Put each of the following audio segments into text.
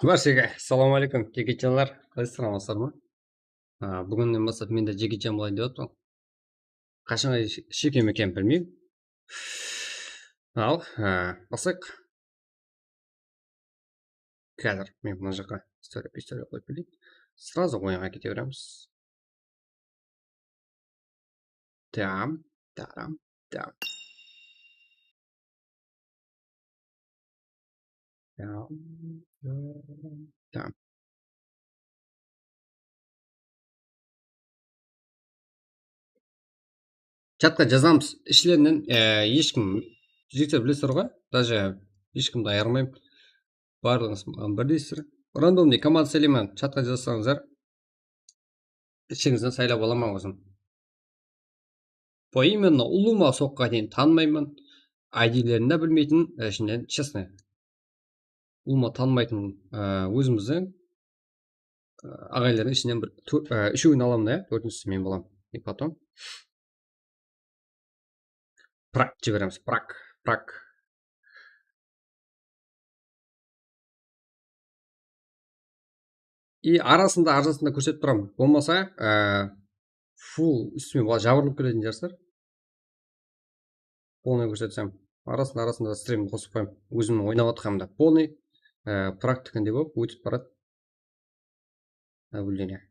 Баршаға ассалаумағалейкум жекечалар, қалайсыздар ма? Бүгіннен бастап мен де жекечен болайын деп отырмын. Қашанға шекем екенін білмеймін. Ал басайық. Қазір мен мына жаққа история қойып келейін. Сразу ойынға кете береміз. Там. Чатқа жазамыз. Ішілерінен ешкім жіктер білесіздер ғой, даже ешкімді айырмаймын. Барлығыңыз бірдейсіздер. Рандомный команда сайлаймын, чатқа жазсаңыздар ішіңізден сайлап аламын өзім. Поименно ұлыма соққа дейін танымаймын. ID-лерін де білмейтін, ішінен честно. Ұлыма танымайтын өзіміздің ағайлардың ішінен бір үшеуін аламын да, төртіншісі мен боламын. И потом прак жібереміз. Прак. И арасында көрсетіп тұрамын. Болмаса фул үстіме жабырылып келетін жарсыздар. Полный көрсетсем. Арасында стримді қосып қойым. Өзімнің ойнап отқанымда. Полный практикінде болып өтіп барады. Наблюдение.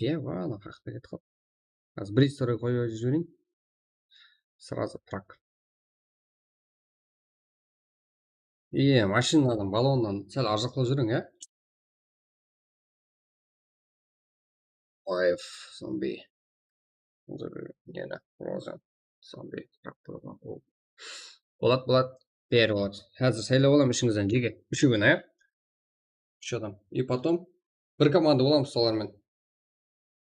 Ладно, қақта кетіп қалды. Қазір бір история қойып жіберейін. Сразу прак. Машинадан, балоннан сәл аржақлау жүрің, Life, zombie. Zombie. Болады. Бәрі болады. Қазір сайлап аламын ішіңізден жеге. Үшеуін, Үш адам. И потом бір команда боламыз солармен.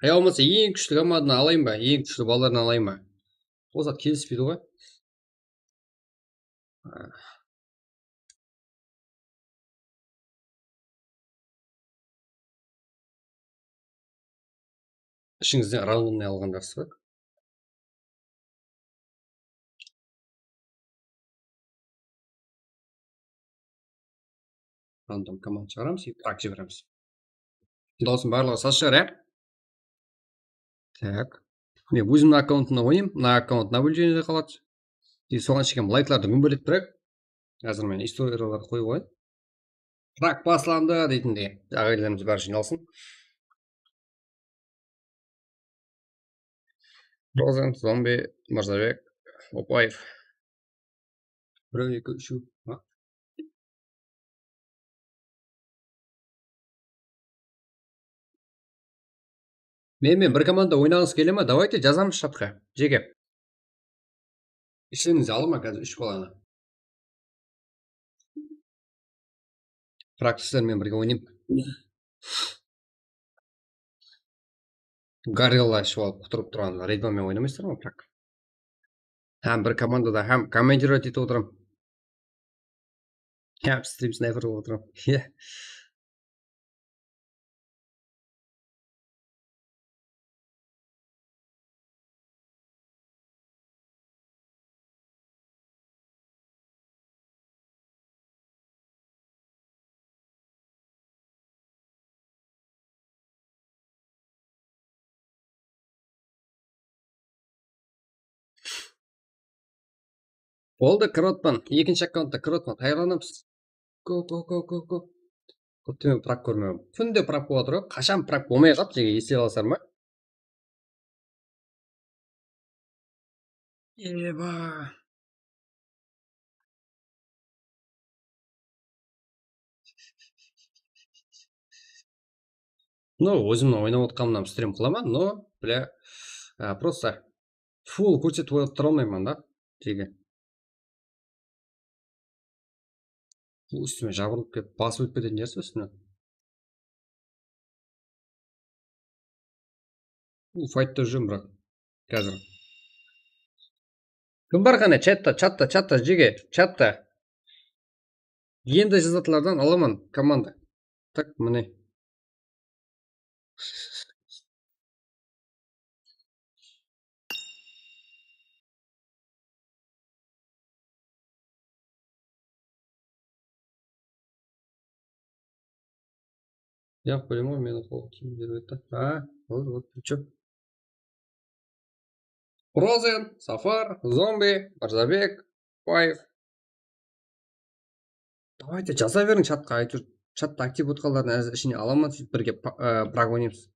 Болмаса ең күшті команданы алайын ба? Ең күшті балаларын алайын ба? Осы келіспейді ғой. Ішіңізден рандомный алғандарсыз ба? Рандом команда шығарамыз и прак жібереміз. Даусын барлығы саз шығар, Так. Мен өзімнің аккаунтына ойнаймын. Мына аккаунт наблюдениеде қалады. И соған шекем лайкларды бөліп тұрайық. Қазір мен историяларды қойып қояйын. Прак басыланды дейтіндей. Ағайларымыз бәрі жиналсын. Розен, зомби, Мырзабек, Опаев. 1, 2, 3. Мен бір команда ойнағыңыз келе ма? Давайте жазамыз шатқа. Жеге. Ішіңізде алма қазір 3 баланы. Практиктермен бірге ойнайым. Горилла ішіп алып құтырып тұрған рейдбамен ойнамайсыздар ма, прак? Бір командада комментировать етіп отырам. Стрим снайпер болып отырам. Болды, кіротпан. Екінші аккаунтта кіротпан. Қайырланамыз. Go. Көптен прак көрмеймін. Күнде прак бола тұр. Қашан прак болмай қалып, жеге ести аласыздар ма? Өзімнің ойнап отқанымнан стрим қыламын, бля, просто фул көрсетіп отыра алмаймын да, жеге. Үстіме жабырылып кетіп, басып өтіп кететін жерсіз үстіне. Файтта жүрмін, бірақ қазір. Кім бар қане? Чатта, жеге, чатта. Енді жазатылардан аламын команда. Так, міне. Я в прямой мен вот, что? Розен, Сафар, Зомби, Мырзабек, Паев. Давайте жаза берің чатқа, әйтеуір чатта актив отқанлардың ішіне аламын, сөйтіп бірге брак ойнаймыз.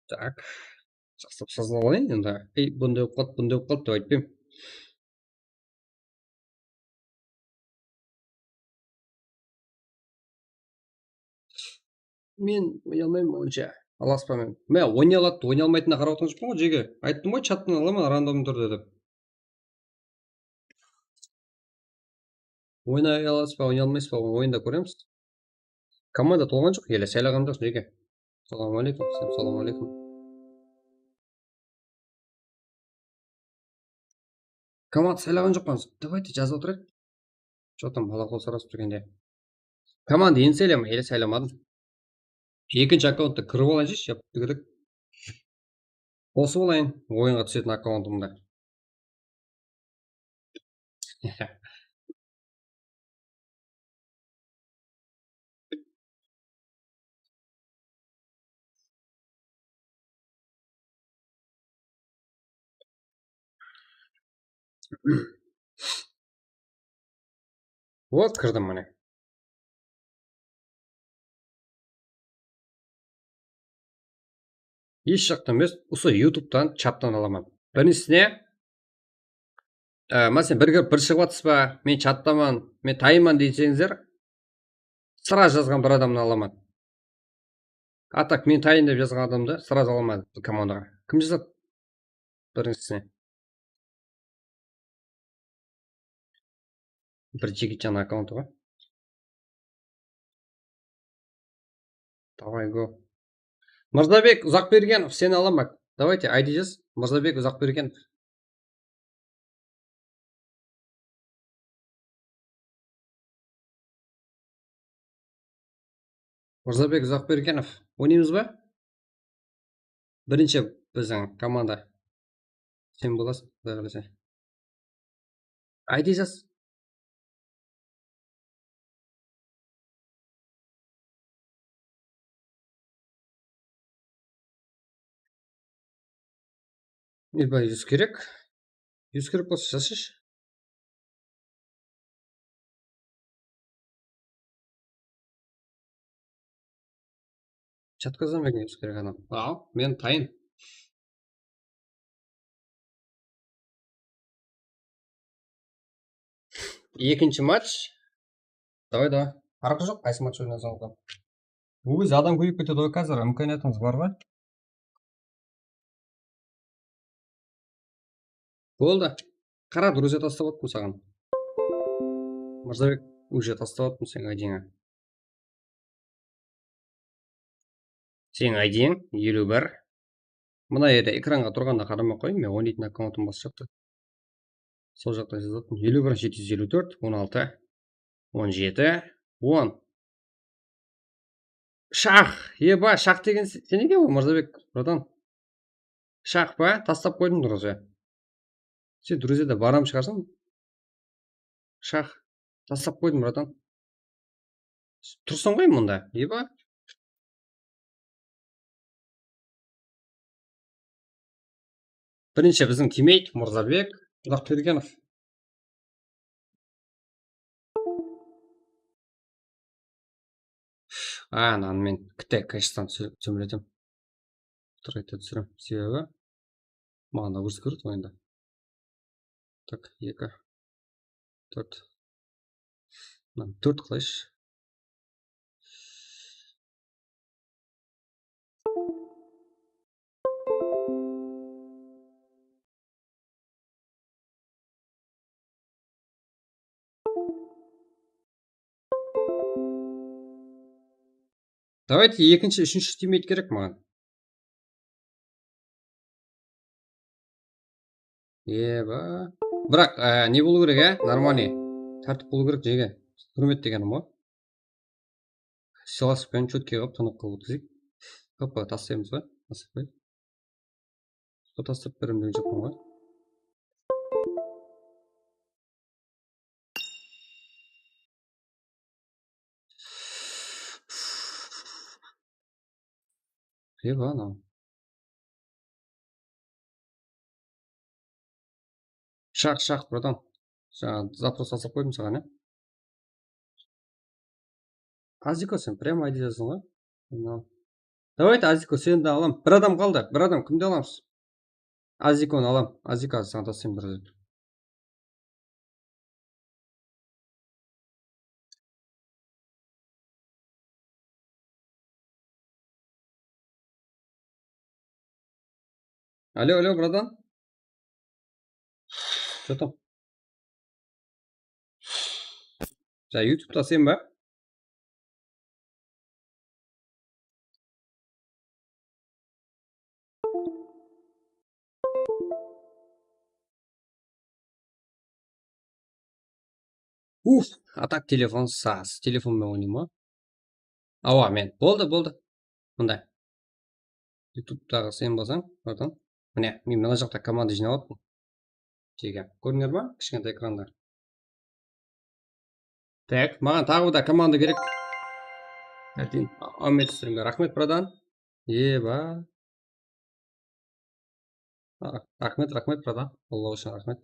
Так, жақсылап жазып алайын енді. Ей, бұндай болып қалды, бұндай болып қалды деп айтпаймын. Мен ойнай алмаймын онша. Аласпа мен. Мә, ойнай алады, ойнай алмайтынына қарап отырған жоқпын ғой жеге. Айттым ғой чаттан аламын рандом түрде деп. Ойнай аласыз ба, ойнай алмайсыз ба, ойында көреміз. Команда толған жоқ, еле сайлаған жоқ жеге. Ассалаумағалейкум, ассалаумағалейкум. Команда сайлаған жоқ қой. Давайте жазып отырайық. Что там бала қол сұрасып тұргенде. Команда енді сайлама, еле сайламадым. Екінші аккаунтта кіріп алайыншы, шап. Қосып алайын ойынға түсетін аккаунтымда. Вот кірдім міне. Еш жақтан емес, осы ютубтан чаттан аламын. Біріншісіне мәселен бір кіріп бір шығып жатсыз ба, мен чаттаман, мен тайман дейсеңіздер, сразу жазған бір адамны аламын. А так мен тайын деп жазған адамды сразу аламын командаға. Кім жазады? Біріншісіне. Бір жекетжан аккаунты ғой. Давай, го. Мырзабек Ұзақбергенов, сені аламын. Давайте, айди жаз. Мырзабек Ұзақбергенов. Мырзабек Ұзақбергенов. Ойнаймыз ба? Бірінші біздің команда. Сен боласың, құдай қаласа. Айди жаз. Ебай, 100 керек. 100 керек болса жазшы. Чатқа жазамын 100 керек адам. Ал, мен тайын. Екінші матч. Давай. Арқа жоқ, қайсы матч ойнасаң да. Өзі адам көбейіп кетеді ғой қазір, имканиятыңыз бар ма? Болды. Қара, друзья тастап attым саған. Мырзабек уже тастап attым сенің айдиңа. Сенің айдиң 51. Мына жерде экранға тұрғанда қарамай қойын, мен ойнайтын аккаунтым басы жақта. Сол жақта жазатын 51 754 16 17 10. Шах! Еба, шах деген сен екен ғой, Мырзабек, братан. Шах па? Тастап қойдым друзья. Сен друзьяда барам шығарсың? Шах. Тастап қойдым, братан. Тұрсың ғой мұнда, еба. Бірінші біздің тиммейт Мырзабек Ұзақбергенов. Ананы мен кэштан сөміретем. Тұрайта түсірем. Себебі маған да көрсі көреді ойында. Так, 2 4. 4 қылайшы. Давайте екінші, үшінші тиммейт керек маған. Еба. Бірақ не болу керек, нормальный. Тәртіп болу керек жеге. Құрмет дегенім ғой. Сыйласпен чөтке қылып тынық қылып өткізейік. Хоппа, тастаймыз ғой. Тастап қойып. Тастап беремін деген жоқпын ғой. Еба анау. Шақ, братан. Жаңа запрос жасап қойдым саған, Азико, сен прямо айди жаздың ғой. Давайте Азико сені де алам. Бір адам қалды. Бір адам кімді аламыз? Азиконы алам. Азико саған тастаймын бір. Алло, братан. Что там? Жаңа YouTube тастайын ба? А так телефон сас. Телефонмен ойнаймын ғой. Ауа, мен. Болды. Мында. YouTube'дағы сен болсаң, братан. Міне, мен мына жақта команда жинап алыппын. Жеге. Көрдіңдер ма? Кішкентай экранда. Так, маған тағы да команда керек. Ахмет сіздерге рахмет, братан. Еба. Рахмет, братан. Алла үшін рахмет.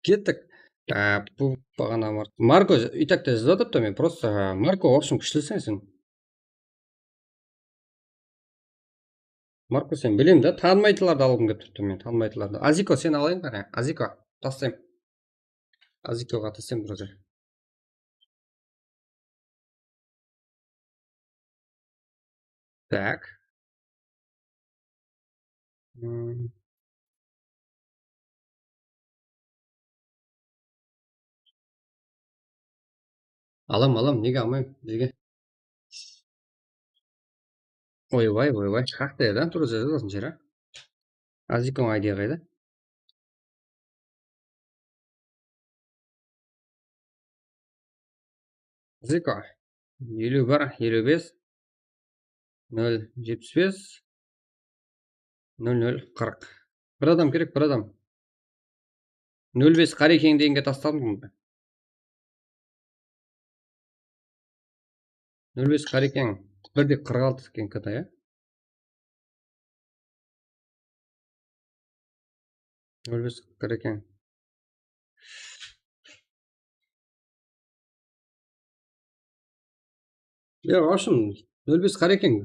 Кеттік. Бұл бағана Марко и так-то задатыпты, мен просто Марко, в общем, күштісің сен. Марко, сен білем да, танымайтыларды алғым келіп тұрды мен, танымайтыларды. Азико, сен алайын қане? Азико, тастайым. Азикоға тастайым друзья. Так. Алам, неге алмайым? Неге? Ойбай, қақты еді, друзья, жазасын жері. Азиконың айдия қайда? Азико, 51, 55, 075, 00, 40. Бір адам керек, бір адам. 05 Қарекең дегенге тастадым ғой. 05 Қарекең 1.46 екен кт, иә? 05 Қарекең. В общем, 05 Қарекең.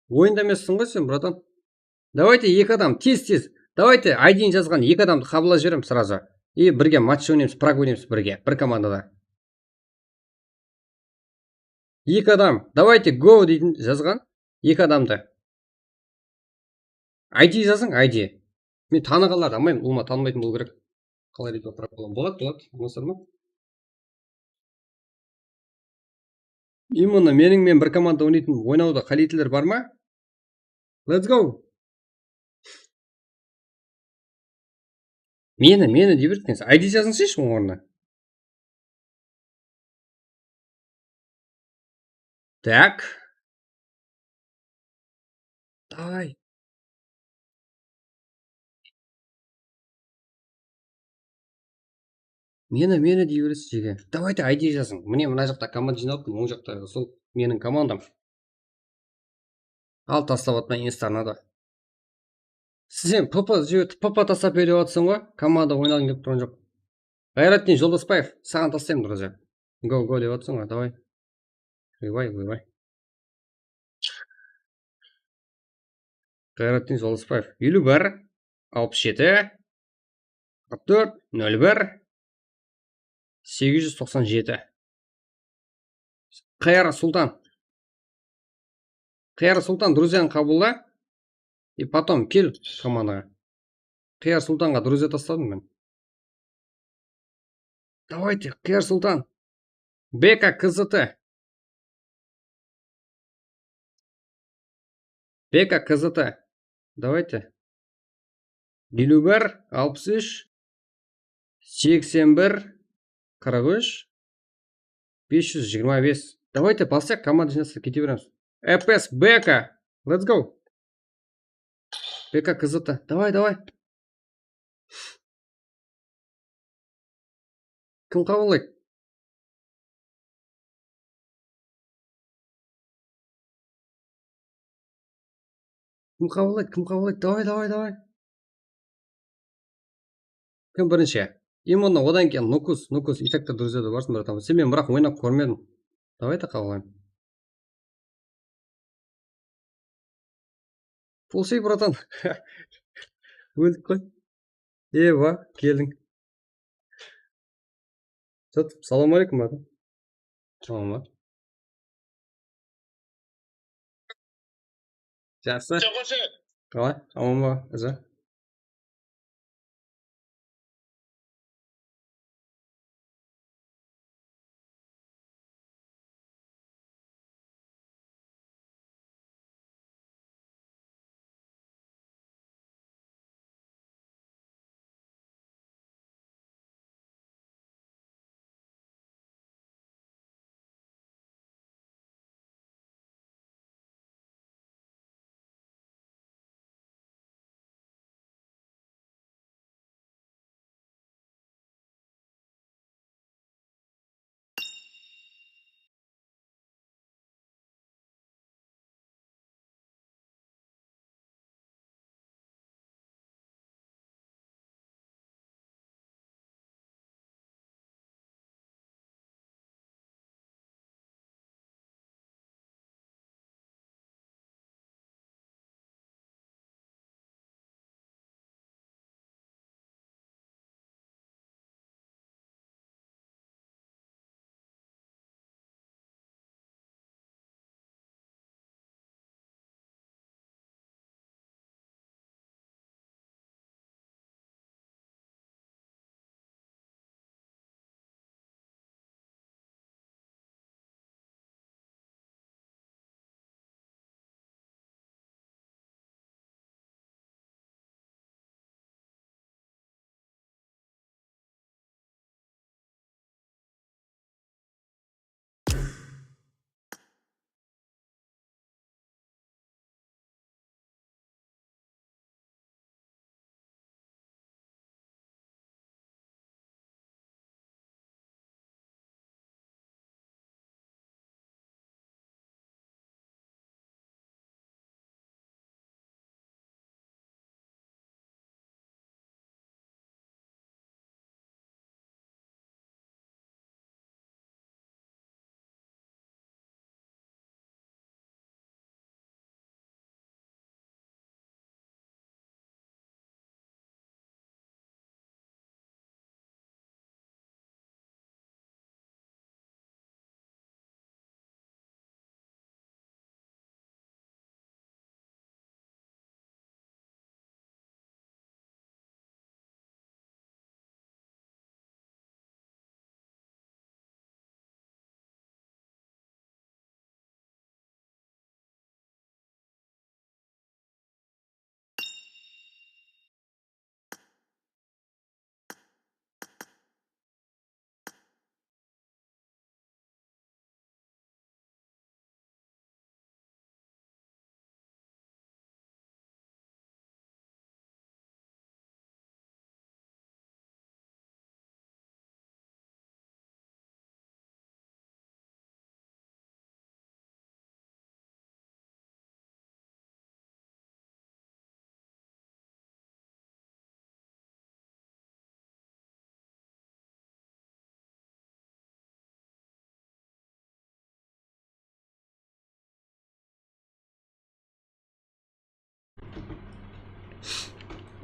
Ойында емессің ғой сен, братан. Давайте екі адам, тез. Давайте айдин жазған екі адамды қабылдап жіберемін сразу. И бірге матч ойнаймыз, праг ойнаймыз бірге, бір командада. Екі адам, давайте go дейтін жазған екі адамды. ID жазың, ID. Мен танығаларды алмаймын, ұлма танымайтын болу керек. Қалай дейді праг боламын. Болады, мысыр ма? Именно менің бір команда ойнайтын ойнауда қалейтілер бар ма? Let's go. Мені дей берді. ID жазыңызшы оның орнына. Так. Давай. Мені дей бересіз жеге. Давайте ID жазың. Міне мына жақта команда жиналыппын, оң жақта сол менің командам. Ал тастап атпай инстаны да. Сен ПП тастап беріп жатсың ғой, команда ойнағың келіп тұрған жоқ. Қайраттин Жолдасбаев, саған тастаймын, друзья. Го деп жатсың ғой, давай. Ойбай. Қайраттин Жолдасбаев, 51, 67, 44, 01, 897. Қайрат Сұлтан, друзьяны қабылда. И потом кел командаға. Қияр Сұлтанға друзья тастадым мен. Давайте, Қияр Сұлтан. БК КЗТ. Бека КЗТ. Давайте. 51, 63, 81, 43, 525. Давайте бассақ команда жинастырып кете береміз. ФС Бека. Let's go. Бека КЗТ. Давай, давай. Кім қабылдайды? Кім қабылдайды? Кім қабылдайды? Давай, давай, давай. Кім бірінші? Именно одан кейін Нукус. Итакта друзьяда барсын, братан. Сен мен бірақ ойнап көрмедім. Давайте қабылдайын. Пулсей, братан. Өлдік қой. Ева, келдің. Салам алейкум, братан. Tamam var. Жақсы. Қалай? Аман ба, қызы?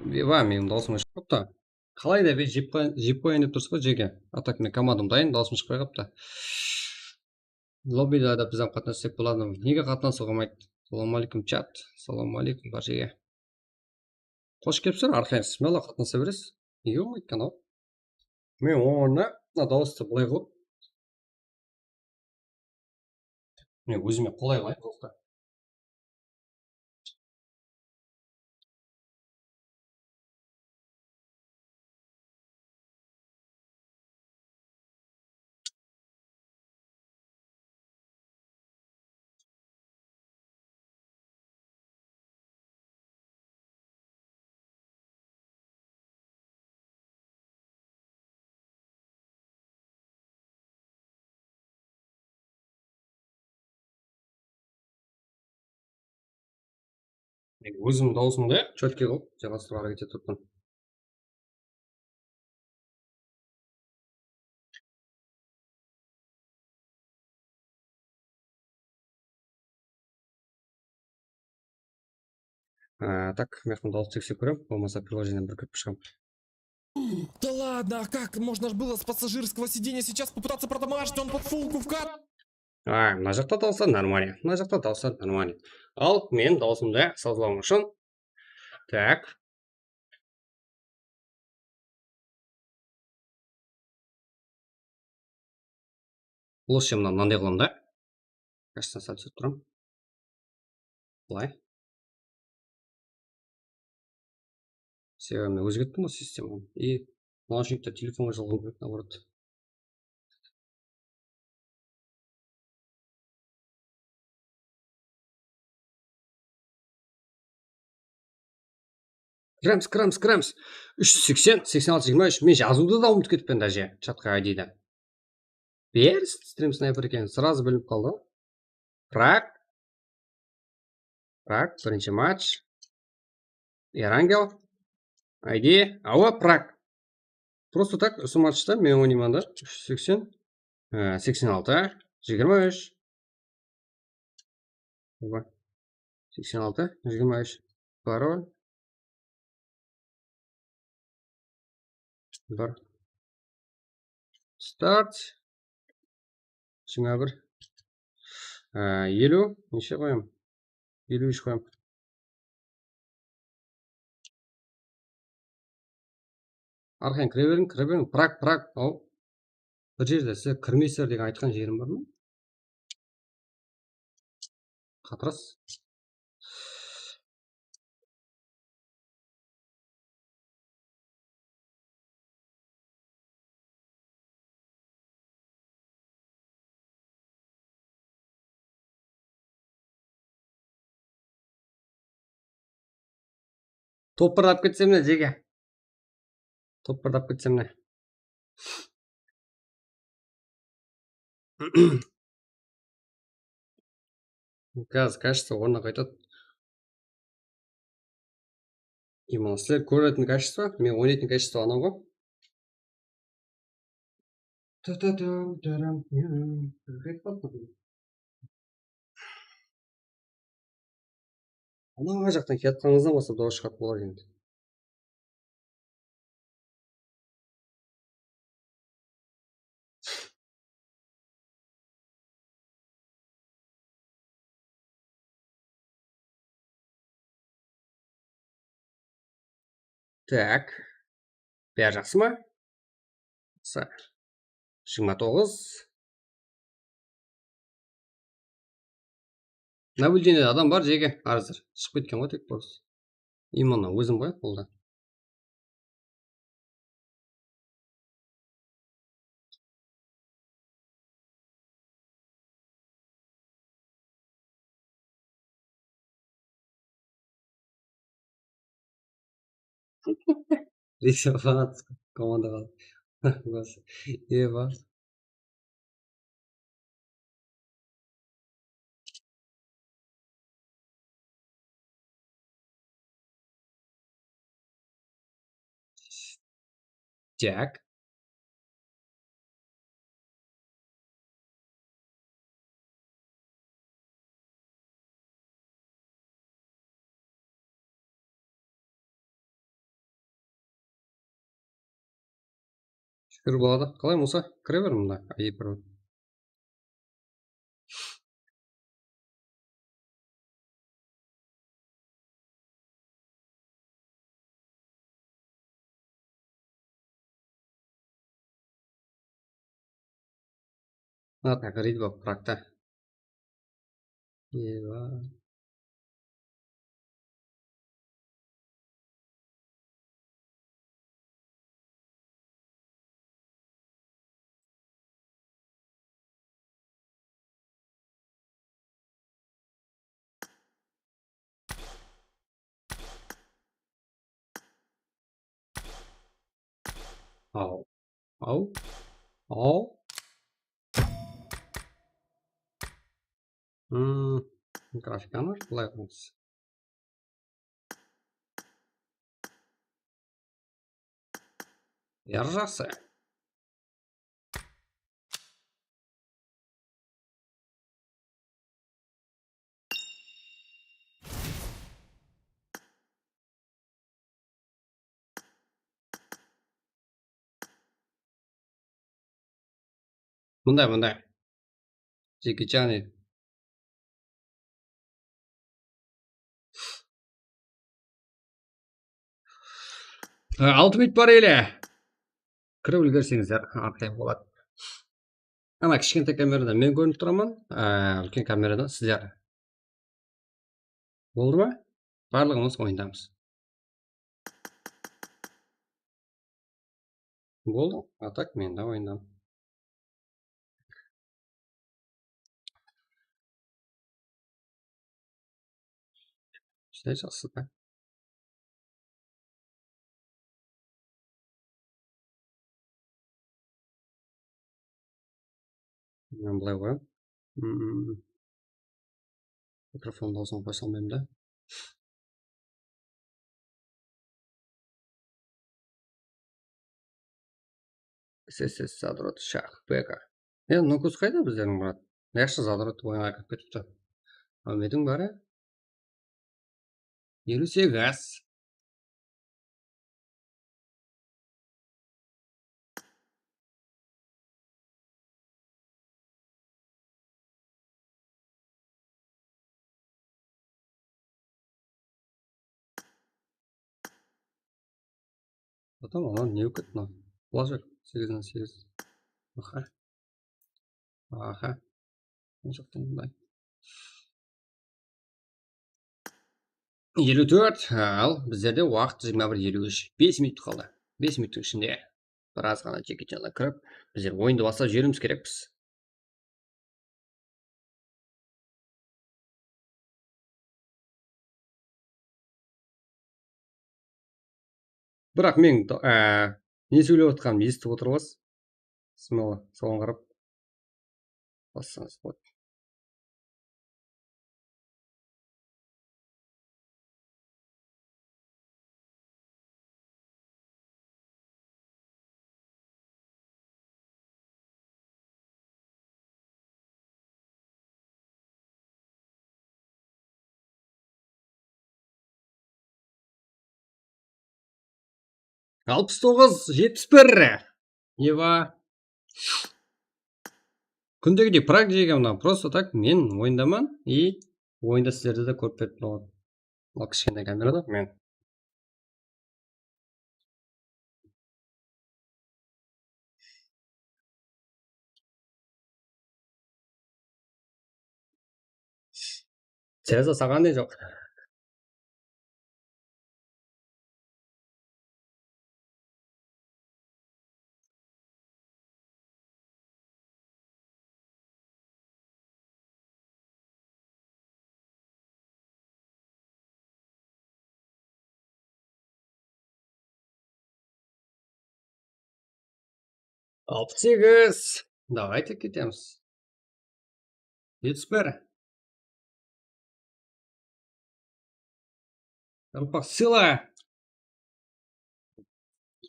Ва, менің даусым шығып қапты. Қалай да жеп қояйын деп тұрсыз ғой жеке. А так мен командам дайын, даусым шықпай қапты. Лоббида да бізден қатынассақ болады. Неге қатынасуға болмайды? Салам алейкум, чат. Салам алейкум, баршаға. Қош келіпсіздер, арқаңыз смело қатынаса бересіз. Неге болмайды екен ау? Мен оны мына дауысты былай қылып, мен өзіме қолай қылайын. өзім даусымды четкий қылып жалғастыруға әрекет етіп тұрмын. Так, мен дауысты тексеріп көремін, болмаса приложениені бір кіріп шығамын. Да ладно, а как можно же было с пассажирского сиденья сейчас попытаться продамажить, он под фулку вкат? Мына жақта дауыстар нормально, мына жақта дауыстар нормально. Ал мен даусымды созбауым үшін. Так. Лучше мына мынандай қыламын да. Каштан сәл түсіріп тұрамын. Былай. Себебі мен өзгерттім ғой системаны. И наушникті телефонға жалғау керек, наоборот. Кірамыз. 380, 86, 23. Мен жазуды да ұмытып кетіппін даже. Чатқа айдиді. Беріс, стрим снайпер екен. Сразу біліп қалды. Праг, бірінші матч. Эрангел. ID. Ауа, Праг. Просто так, осы матчта мен ойнаймын да. 380, 86, 23. 86, 23. Пароль. Бар. Старт. 21. 50. Неше қоямын? 53 қоямын. Арқайын кіре берің. Праг. Ау. Бір жерде сіз кірмейсіздер деген айтқан жерім бар ма? Қатырас. Топырдап кетсем не жеге? Топырдап кетсем не? Қазір качество орнына қайтады. Именно сіздер көретін качество, мен ойнайтын качество анау ғой. Ана жақтан кетқаныңыздан бастап дауыс шығарып болар енді. Так. Бәрі жақсы ма? 29. Наблюдениеде адам бар жеге. Арыздар. Шығып кеткен ғой тек просто. Именно өзім ғой қолда. Рисовать команда қалды. Ева. Так. Шүкір болады. Қалай болса, кіре бер мұнда. ID-пароль. Так, рейд болып Прагта. Ева. Ау. Графиканы былай қойыңыз. Жақсы. Мындай. Джеки Чан еді. Алты минут бар еле. Кіріп үлгерсеңіздер арқайым болады. Ана кішкентай камерадан мен көрініп тұрамын, үлкен камерадан сіздер. Болды ма? Барлығымыз ойындамыз. Болды, а так мен де ойындам. Шыдай жақсы да. Мен былай қоям. Микрофон дауысын қоя салмаймын да. ССС задрот шах бека. Нокус қайда біздердің брат? Яқшы задрот ойынға кіріп кетіпті. Алмедің бары? 58. Потом анан не өкет мына. Положи 8/8. Аха. Жақтан мындай. 54, ал біздерде уақыт 21:53. 5 минут қалды. 5 минуттың ішінде біраз ғана Джеки Чанға кіріп, біздер ойынды бастап жіберуіміз керекпіз. Бірақ мен не сөйлеп отқанымды естіп отырсыз. Смело соған қарап бассаңыз болады. Алпыс тоғыз, 71. Ева. Күндегідей практика мына просто так мен ойындаман и ойында сіздерді де көріп беріп тұрған. Мына кішкентай камерада мен. Цеза саған не жоқ. Алпыс сегіз. Давайте кетеміз. 71. Ұрпақ сыйла.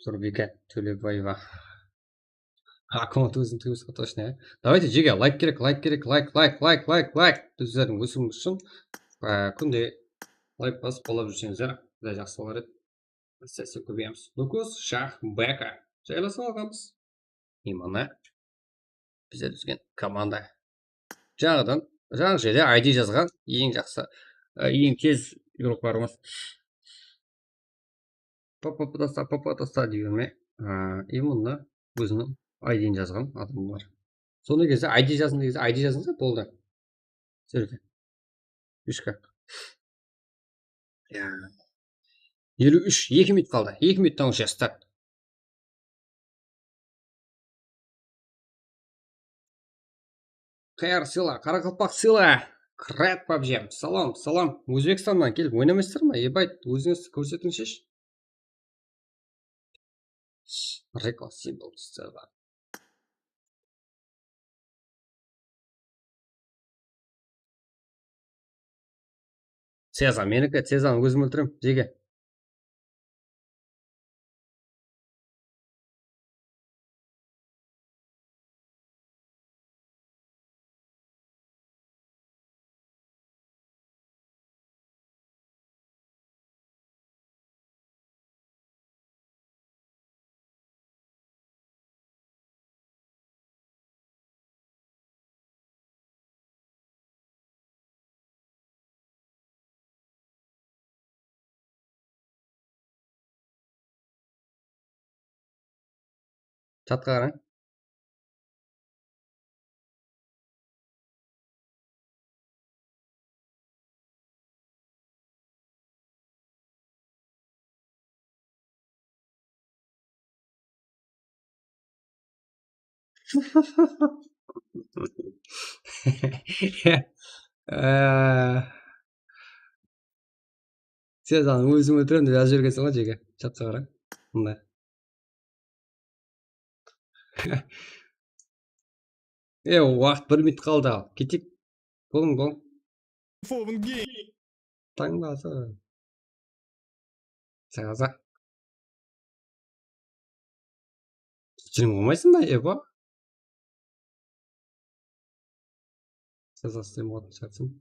Турбика Төлебаева. Аккаунт өзін түйісқа точно. Давайте жеге лайк керек, лайк. Өздердің өсіміз үшін күнде лайк басып қолап жүрсеңіздер, құдай жақсы болар еді. Сәсе көбейеміз. Нокус шах бека. Жайласа алғанбыз. И мына біздер түзген команда. Жаңадан жаңа жерде ID жазған ең жақсы, ең тез игрокlarımız. Папа дегенме, именно өзінің ID-ін жазған адам бар. Сондай кезде ID жазын дегенде ID жазыңыз болды. Сөйледі. Үшка. 53, 2 минут қалды. 2 минуттан уже старт. Қайыр сыйла, Қарақалпақ сыйла. Крат пабжем. Салам. Өзбекстаннан келіп ойнамайсыздар ма? Ебайт, өзіңіз көрсетіңізші. Рекла символ сцена. Цеза, менікі Цезаны өзім өлтірем. Жеге. Çatqa qarang. Sen zaten o'zim o'tiraman deb yozib bergansan ғой Jega. Chatqa qarang. Bunday. Vaqt 1 minut qoldi. Ketik. Bo'ling. Фовен гей. Tangbasi. Сағаза. Kechirim qilmaysinmi, Eva? Сағаза stream qilib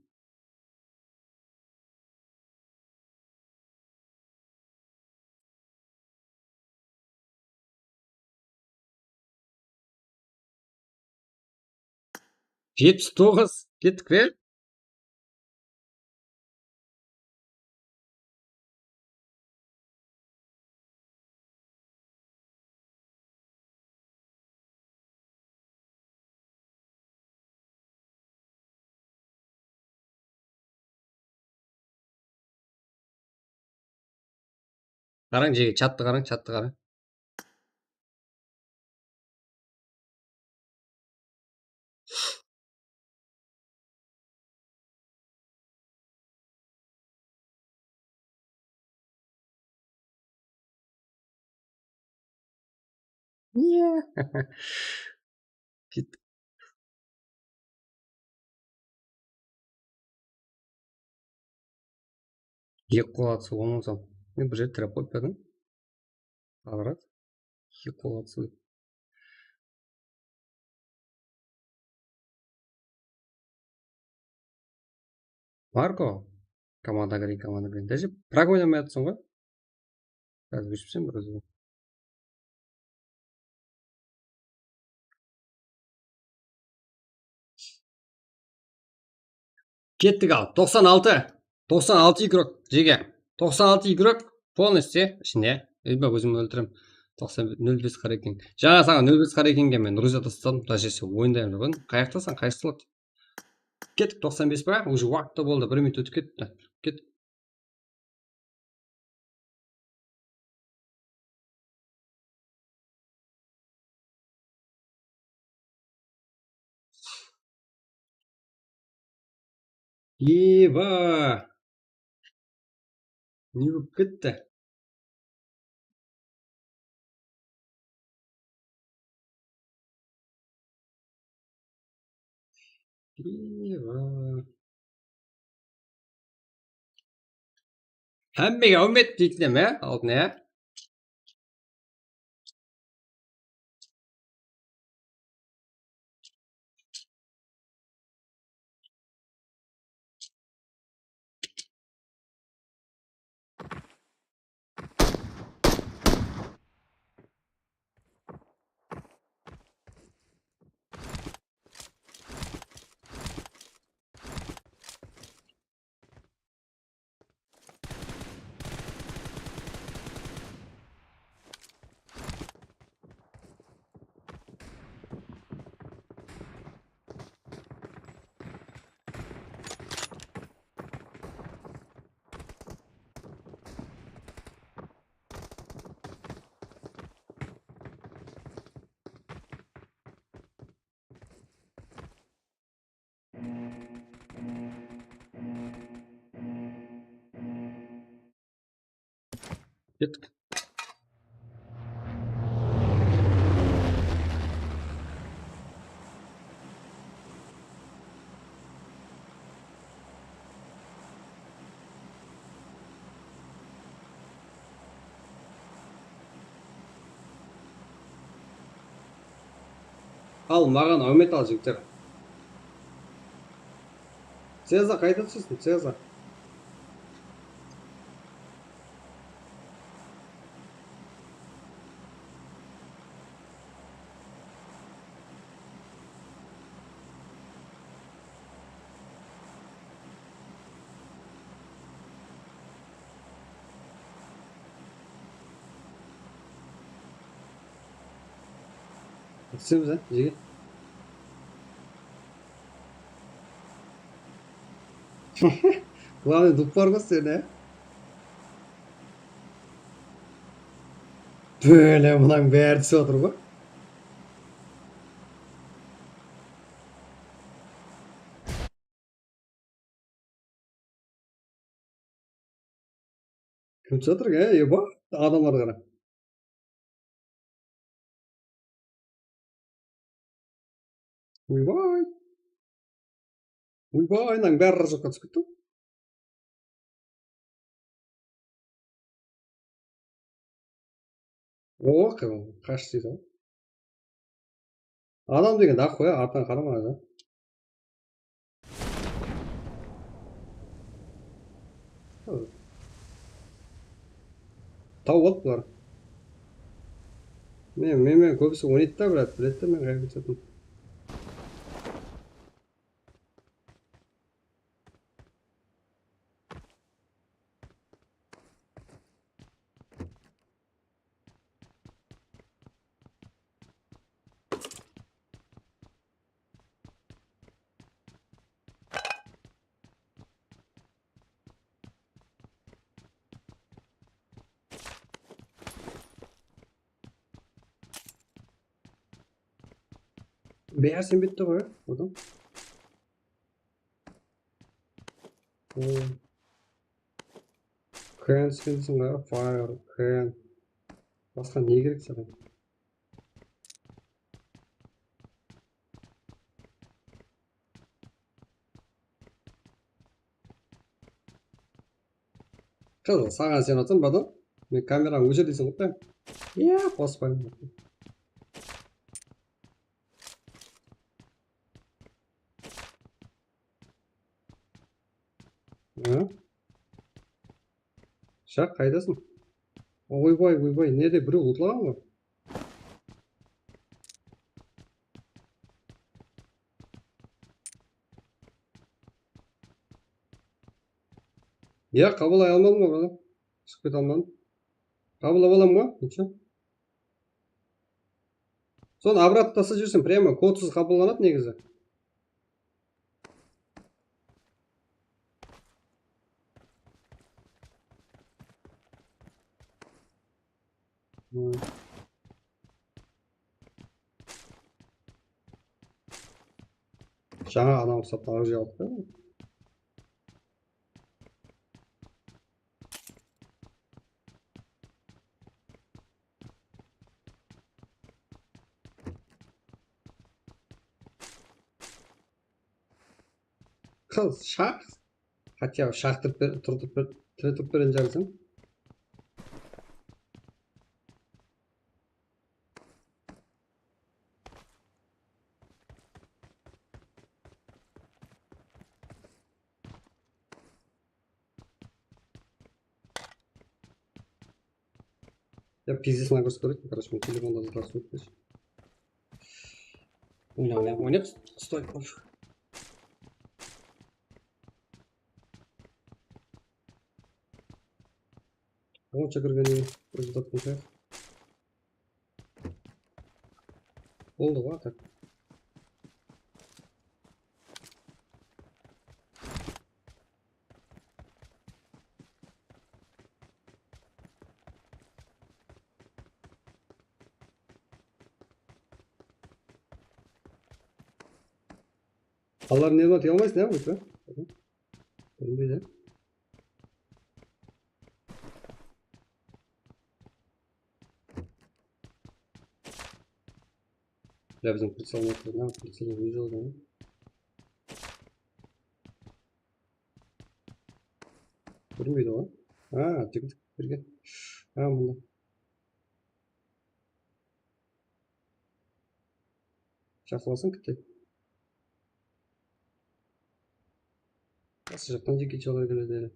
Жетпіс тоғыз. Кеттік пе? Қараң, Жеге, чатты қараң. Кеттік. Екі қолға түсіп болмасам. Мен бір жерде тіреп қойып бердім. Қадырат. Екі қолға түсіп. Марко. Команда кірейін. Даже праг ойнамай жатсың ғой? Қазір өшіпсен бір өзі. Кеттік ал. 96 игрок. Жеге. 96 игрок. Полностью ішінде. Өзім өлтірем. 05 қарекең. Жаңа саған 05 қарекеңге мен руза тастадым. Даже ойындаймын бүгін. Қаяқтасың, қайсылық? Кеттік 95 па? Уже уақытта болды. 1 минут өтіп кетті. Кеттік. Еба! Не болып кетті? Еба! Әммеге үмет дейтін ме? Алдын, ә? Кеттік. Ал, маған үмет ал, жігіттер. Цеза, қайда түсесің, Цеза? Түсеміз, а? Жеге. Главный дұлпар ғой сен, ә? Бөле, мұнаң бәрі түсіп отыр ғой. Кім түсіп отыр, ә? Еба, адамдар қара. Ойбай. Ойбай, мынаң бәрі разокқа түсіп кетті. О, қаш дейді ғой. Адам деген ақ қой, артынан қарама, да. Тау болды бұлар. Мен көбісі ойнайды да, брат, біледі да, мен қайда кететінін. Бәрі сен бетті ғой, одан. Кэн сенсің ғой, fire, кэн. Басқа не керек саған? Қызыл, саған сен отсың, бадам. Мен камераны өшір дейсің ғой, иә, қоспаймын. Шақ, қайдасың? Ойбай, неде біреу ұтылған ғой? Иә, қабылдай алмадым ғой, бадам. Шығып кете алмадым. Қабылдап аламын ғой, ничего. Соны обратно тастап жіберсем, прямо кодсыз қабылданады негізі. Жаңа анау ұқсап ақ жей алдық та. Қыз, шақ. Хотя шақ тұртып берен жарысың. Я пиздецін көрсетіп көрейін. Короче, мен телефонда запрашиваю өтпеш. Ойнап, стой, қойшы. Онша кіргеннен результаттың қайық. Болды ғой, так. Аллардың нервіне тыйа алмайсың, ә, өйтіп, ә? Білмейді, ә? Я біздің прицелмен отырдым, прицелмен өз жолдың. Көрмейді ғой. Тегін берген. Мұнда. Жақсыласын кітті. Осы жақтан жеке чалар келеді.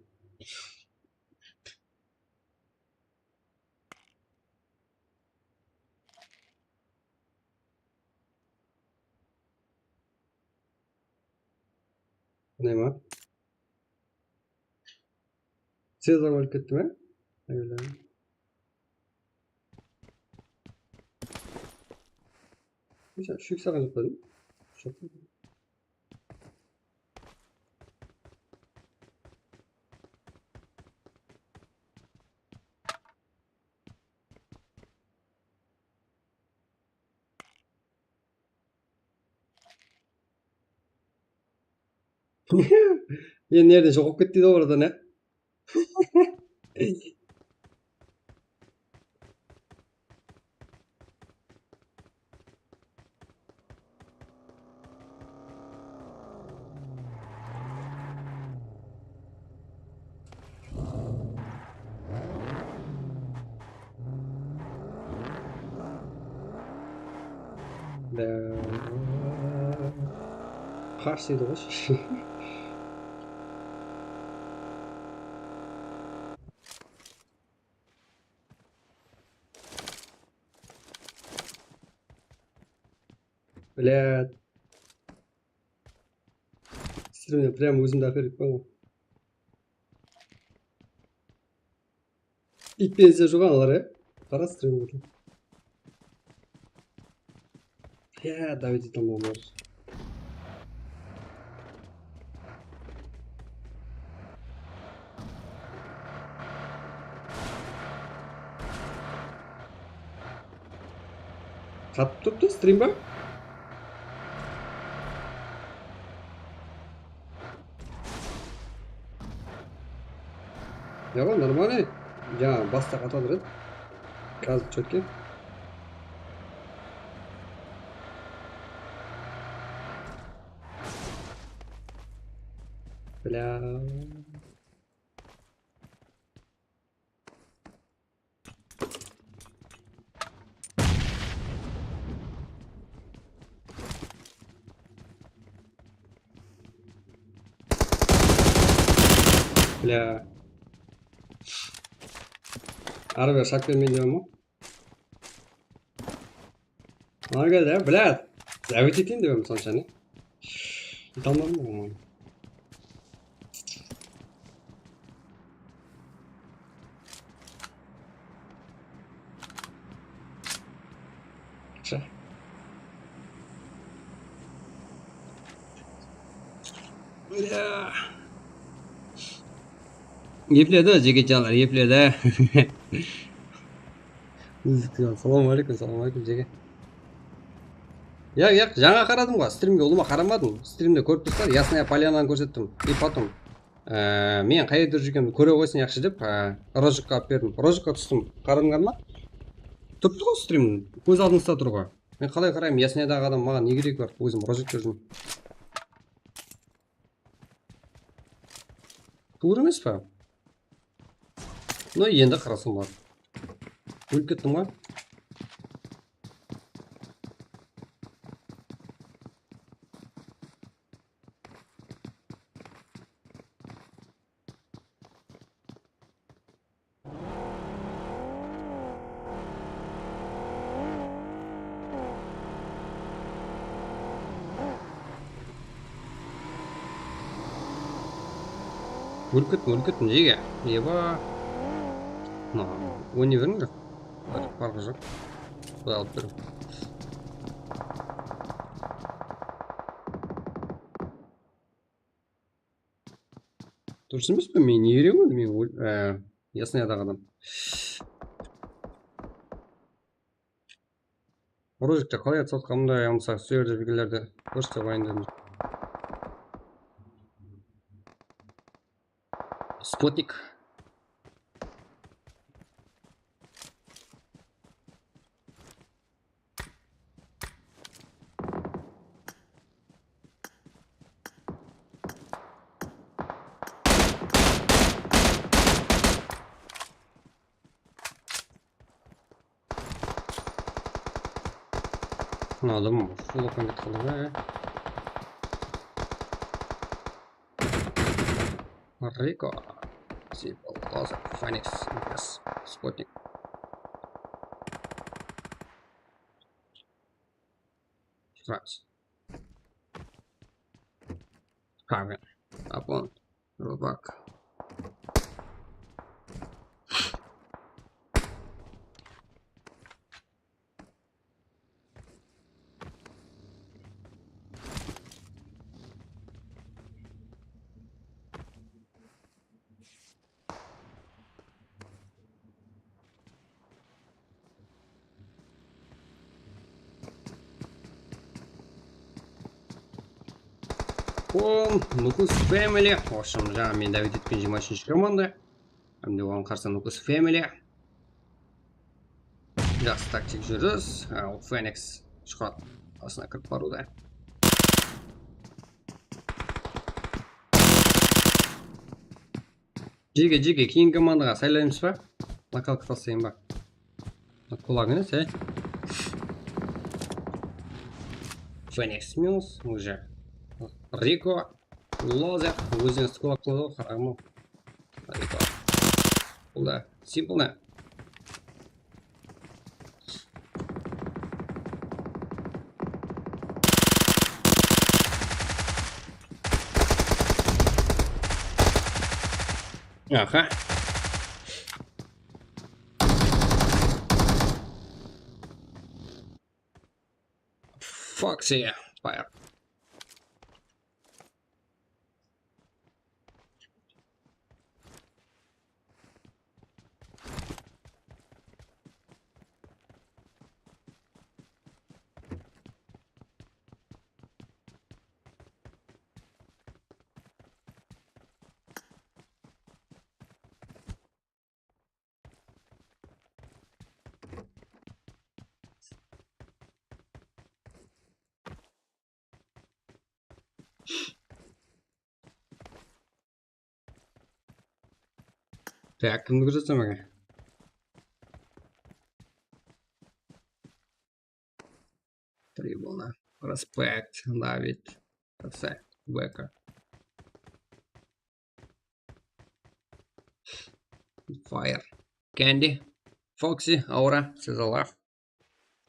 Ne var? Cezar өліп кетті ме? Şu sağa zıpladım. Çok iyi. Ya nerede çok gitti de orada ne? Karşıydı hoş. Блядь. Стримде прямо өзімді әперіп қоймын. Итпенсе жұған алар, Қара стримді. Я, давид ете алмам бар. Қатып тұрыпты стрим ба? Яға, нормально. Жаңа баста қатады еді. Қазір чөткен. Бля. Бля. Ары бері шап бермейін деп ма? Ана келді, блядь. Зәбет етейін деп сонша не? Ете алмадым ғой. Ша. Бля. Епледі, жігітжанлар, епледі. Саламалейкум, жеге. Я жаңа қарадым ғой, стримге ұлыма қарамадым. Стримде көріп тұрсыздар, Ясная Полянаны көрсеттім. И потом, мен қай жерде жүргенімді көре қойсын яқшы деп, Рожикқа алып бердім. Рожикқа түстім. Қарадыңдар ма? Тұрыпты ғой стрим, көз алдыңызда тұр ғой. Мен қалай қараймын, Яснаядағы адам маған не керегі бар? Өзім Рожикте жүрмін. Тур емес па? Ну, енді қарасам бар. Өліп кеттім ғой. Өліп кеттім, жеге. Еба. Ойнай беріңдер. Farkı жоқ. Құдай алып беру. Дұрыс емес пе? Мен не беремін? Мен Яснаядағы адам. Рожикте қалай атсатқанымда, мысал сол жерде білгілерді көрсете қойын дедім. Спутник. Adam full open kaldı. Rico. Simple Plaza Phoenix. Yes. Sputnik. France. Hagen. Up on. Roll back. Nukus Family. В общем, жаңа мен Давид еткен 23-ші команда. Әмде оған қарсы Nukus Family. Жақсы тактик жүріс. Феникс шығады. Асына кіріп баруда. Жеге, кейін командаға сайлаймыз ба? Локалка тастайын ба? Құлағыңыз, Феникс Милс, уже Рико, Лозер, өзіңіз құлақ қылды, қарағым. Рико. Бұл да симплны. Аха. Фокси, Fire. Так, кімді көрсетсем екен? Трибуна. Респект, Давид. Все, Бека. Fire. Кэнди. Фокси, Аура, Сезалар.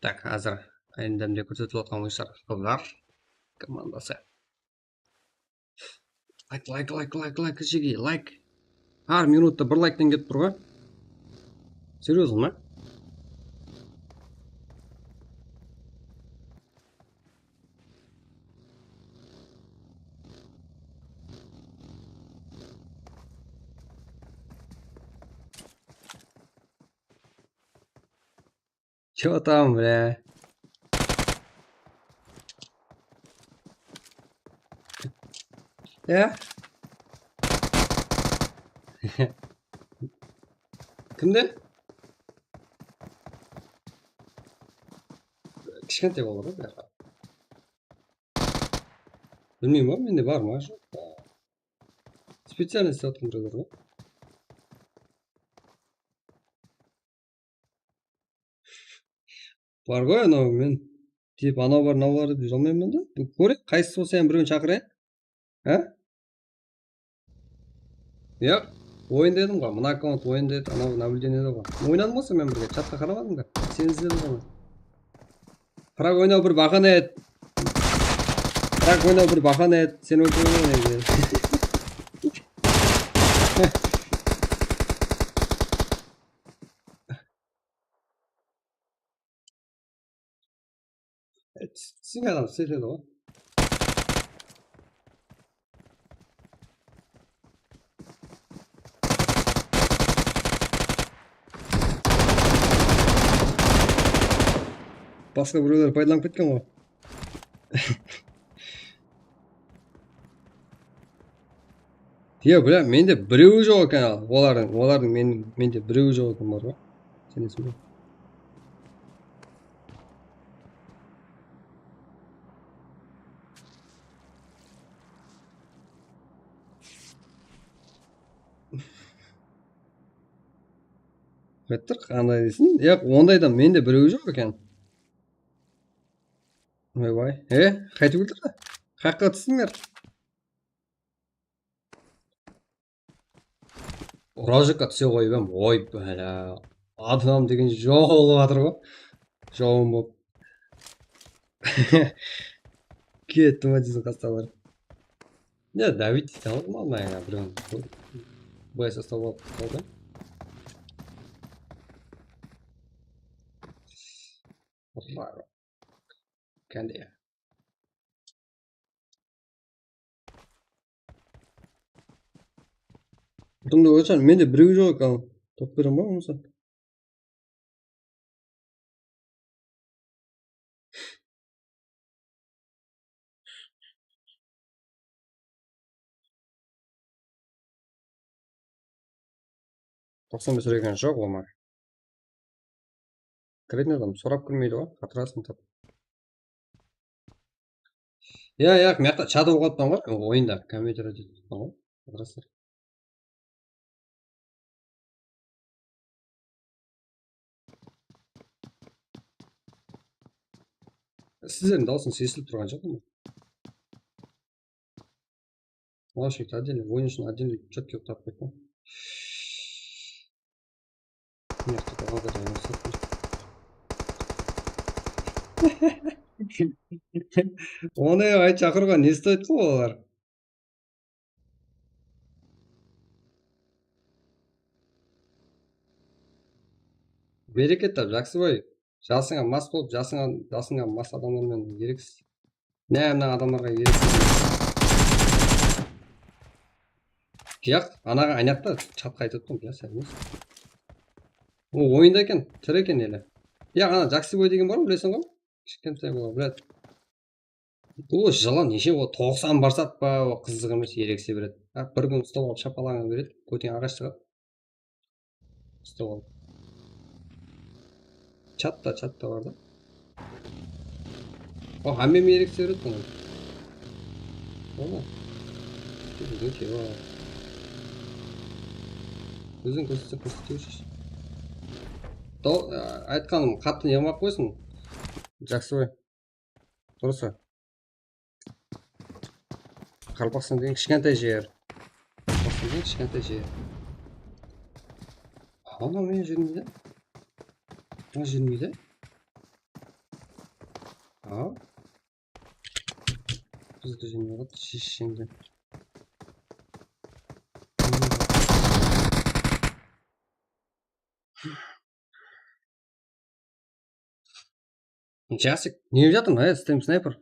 Так, азыр айындамде көрсетіліп отқан ойыншар қыздар командасы. Лайк, жеге, лайк. Har minutda bir like'dan ketib turgan. Серьезно? Чё там, бля? Кімде? Кішкентай болар ғой бәрі. Білмеймін ба, менде бар ма? Специально істеп жатқан біреулер ғой. Бар ғой анау мен тип анау бар мынау бар деп жүре алмаймын да. Көрейік қайсысы болса енді біреуін шақырайын. Жоқ, ойын дедім ғой, мына аккаунт ойын деді, анау наблюдениеде ғой. Ойнадым ғой сенімен бірге, чатқа қарамадың ба? Сен іздедің ғой. Бірақ ойнау бір бақана еді. Сен өлтірдің ғой негізі. Түсінген адам істетеді ғой. Басқа біреулер пайдаланып кеткен ғой. Бля, менде біреуі жоқ екен ал. Олардың менде біреуі жоқ екен бар ғой. Сенесің бе? Беттір, қандай дейсің? Жоқ, ондайдан менде біреуі жоқ екен. Ойбай. Қайтып өлтірді? Қаққа түстіңдер? Ұражыққа түсе қойып ем. Ой, бәлә. Адам деген жоқ болып жатыр ғой. Жауым болып. Кетті ма дейсің қасталар. Не, Давид дейді алып алмайын біреуін. Былай састап алып қалды. Кәнде. Бұтыңды ойшан, менде біреуі жоқ екен. Топ берем ба онысы? 95 сөйлеген жоқ ома. Кіретін адам сұрап кірмейді ғой, қатырасын тап. Яқ, мияқта чаты болғаттан ғой, ойында компьютерде дейді ғой, қатырасыздар. Сіздердің даусын естіліп тұрған жоқ қой. Лашик отдельно, ойын үшін отдельно четкий ұқтап қойды. Мияқта қалға да оны айт шақыруға не стоит қой олар? Берекет тап, жақсы бай. Жасыңа мас болып, жасыңа мас адамдармен ерексіз. Не, мына адамдарға ерексіз. Кияқ, анаға айнақта чатқа айтып тұрмын, кияқ сәлеміз. О, ойында екен, тірі екен елі. Кияқ, ана жақсы бой деген бар ма, білесің ғой? Кішкентай бола, біледі. О, жылан неше ол 90 барсат па, қызық емес ерексе береді. Бір күн ұстап алып шапалаңа береді, көтен ағаш шығады. Ұстап алып. Чатта бар да. О, хаммен ерексе береді бұны. Ола. Біздің кева. Өзің көрсете өшеш. Айтқаным қатты не қылмақ қойсын. Жақсы бай. Дұрысы. Қалпақсын деген кішкентай жер. Ана мен жүрмейді. Ана жүрмейді. Ау. Бізді жүрмейді. Шешеңді. Жасик, не жатырмын, стейм снайпер.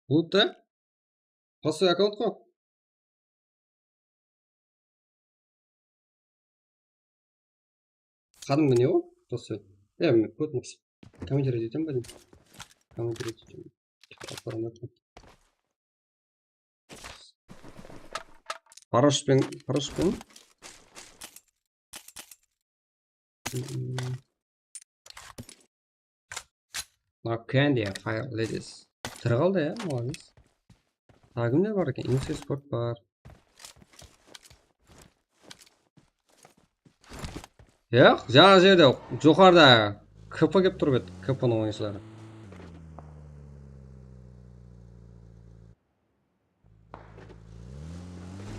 Лутта? Простой аккаунт қой. Қадымғы не ғой? Простой. Мен көтініксі. Комментер етем ба дейм? Комментер етем. Парашютпен. Candy, Fire Ladies. Тірі қалды я, молодец. Тагымда бар екен, инфи спорт бар. Яқ, жаңа жерде жоғарда КП кеп тұрып еді, КП-ның ойыншылары.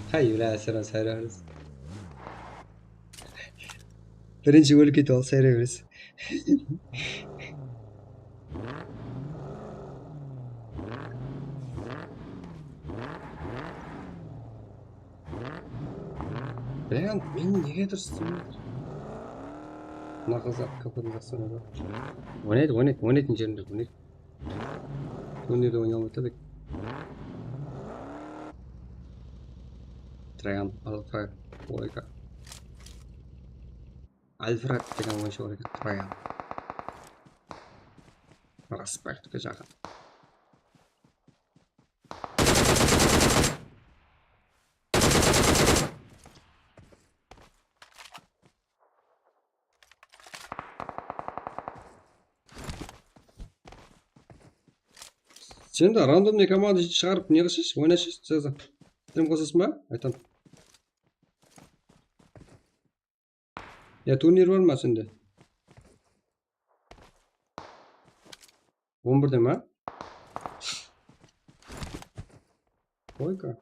Қай, бля, сәрін сайра бересіз. Бірінші өлі кетіп ал, сайра бересіз. Блин, мен неге дұрыстым? Мына қыздар каподы жақсына да. Ойнайтын жерінде ойнайды. Өнерде ойнай алмайды дек. Траян, Альфред, ойға. Альфред деген ойыншы бар екен, Траян. Распектке жақын. Сен де рандомный команда шығарып не қылшыш, ойнашыш, Цеза. Сен қосасың ба? Айтам. Турнир бар ма сенде? 11-де ма? Ойка.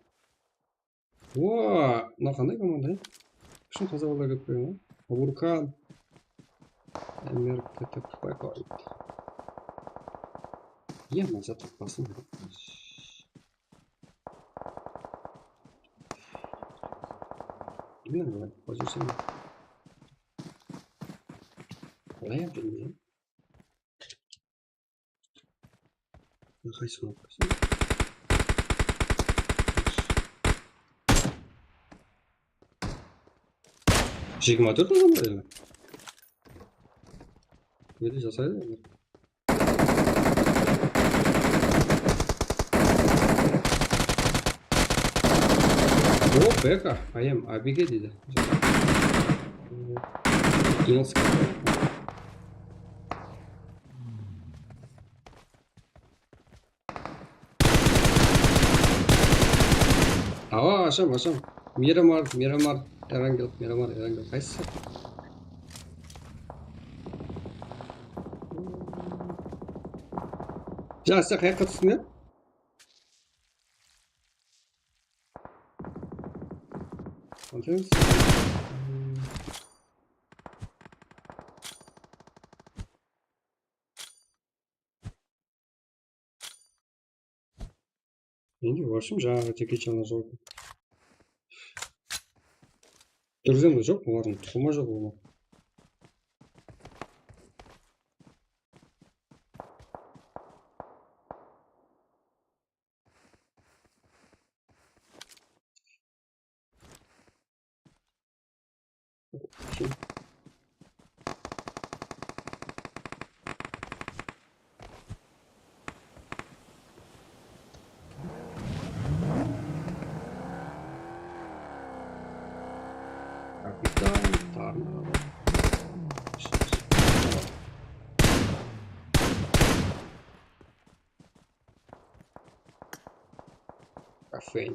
Ооо, мына қандай команда? Үшін таза балдар көп қойын ба? Вулкан. Эмер кетіп байқауды. Мына жатып басын. Білмеймін олай, позицияны. Олай білмеймін. Қайсы ұнап қайсы. 24 адам бар еді. Еді жасайды. О, Бека, ayam Абиге дейді. Инский. Ава, ашам. Мирамар, Эрангел. Қайсысы? Жақсы, қаяққа түстің бе? Контент. Енді оршым жаңағы жеке чана жоқ. Дүрзем жоқ, олардың тұқымы жоқ олар. Капитан, торнадо. Кофейн.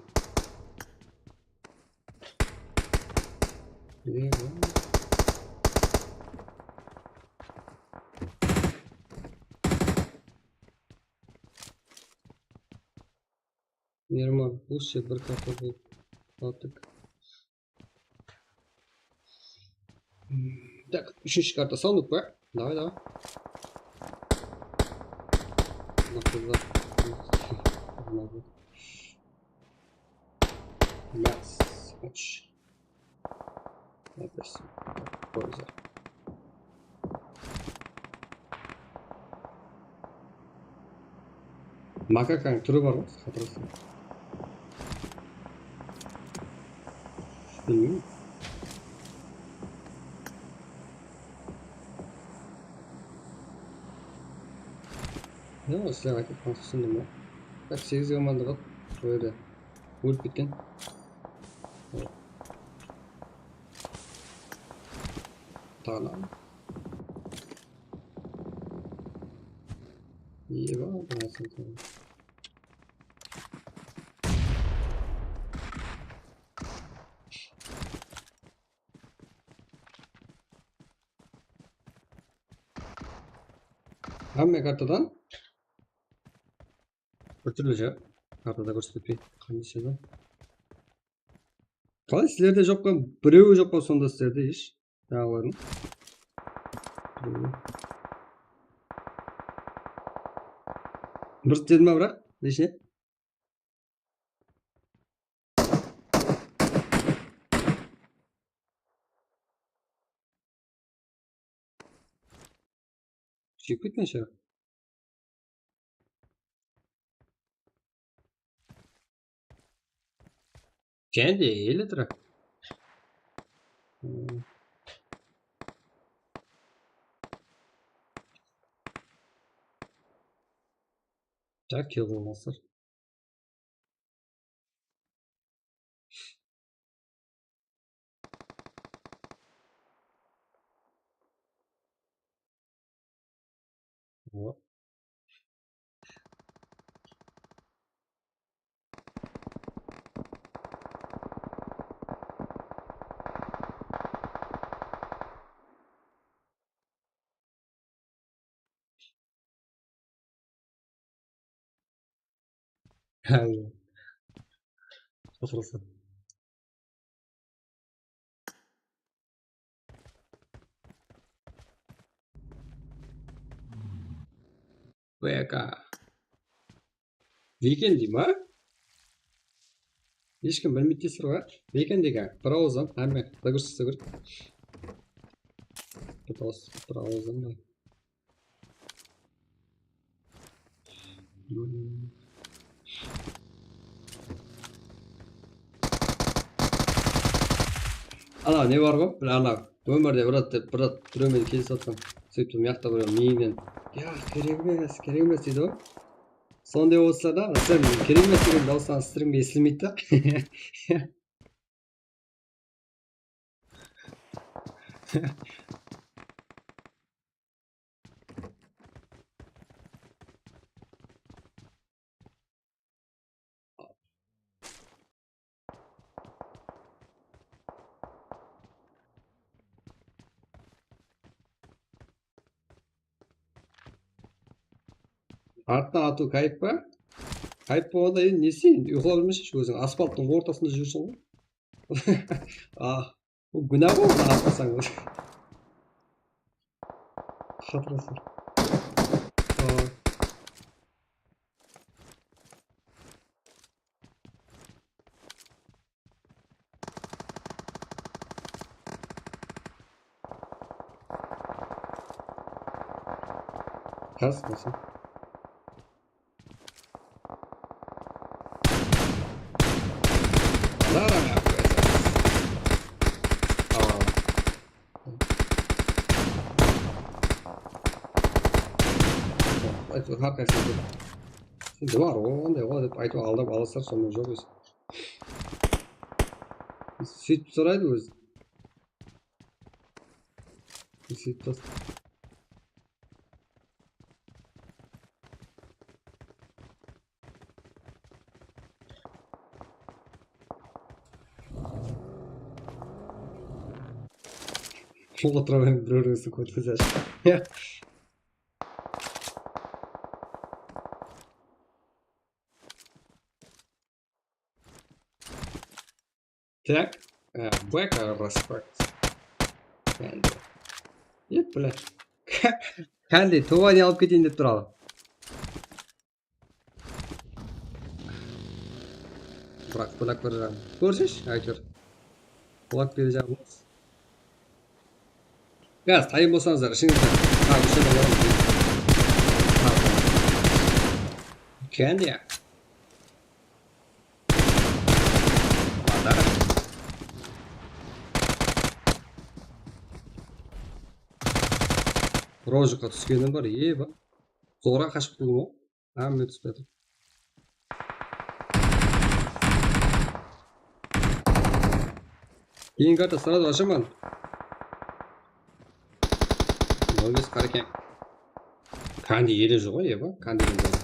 Нормально, лучше бір кафе будет. Так. Так, үшінші карта салдық па? Давай. Мяс. Допустим. Польза. Макаканың түрі бар ғой, қатырасы. Білмеймін. Осылай айтып түсіндім ба? Так, 8 командаға қойды. Өліп кеткен. Тағынан. Еба, бұнасын тағынан. Әмме картадан бір түрлі жа картада көрсетпей қаншада. Қалай сіздерде жоқ па? Біреуі жоқ па сонда сіздерде еш? Жаңаларын. Дұрыс дедім ба бірақ? Нешіне? Жеп кеткен шығар. Және де елі тұра. Так, кел болмасыр. Вот. Қосылсы. ВК. Weekend дей ма? Ешкім білмейтесір ғой. Weekend деген бір ауыздан әмме загрузкасы көрді. Бір ауыздан ба? Ана не бар ғой? Ана өмірде біреумен келісіп жатқан. Сөйтіп мияқта біреу миыңнен керек емес дейді ғой. Сондай болса да, сен керек емес деген дауыстан стрімге естілмейді да. Артынан ату кайып па? Кайып болғанда енді не істейін? ұйықтап жүрмеші өзің асфальттың ортасында жүрсің ғой. Бұл күнә ғой оны атпасаң. Қатырасың. Қас болсын. Енді бар ғой ондай ғой деп айтып алдап алысар сонымен жоқ өзі. Сөйтіп сұрайды өзі. Сөйтіп тастайды. Жолға тұра бермей бір-біріңізді көткізеді. Так, бэка респект. Еп, бля. Қандай туғаны алып кетейін деп тұрады. Бірақ бұлақ бір жағын. Көрсеш, әйтеуір. Бұлақ бір жағын. Газ, тайын болсаңыздар, ішіңізден. Үшінде боламыз. Кәнде. Мадара. Рожыққа түскенім бар, ба. Зорға қашып тұрдым ғой. Мен түспедім. Кейін қарта сразу ашаман. Нөбес қарекен. Канди елі жоқ ғой, ба? Канди елі жоқ.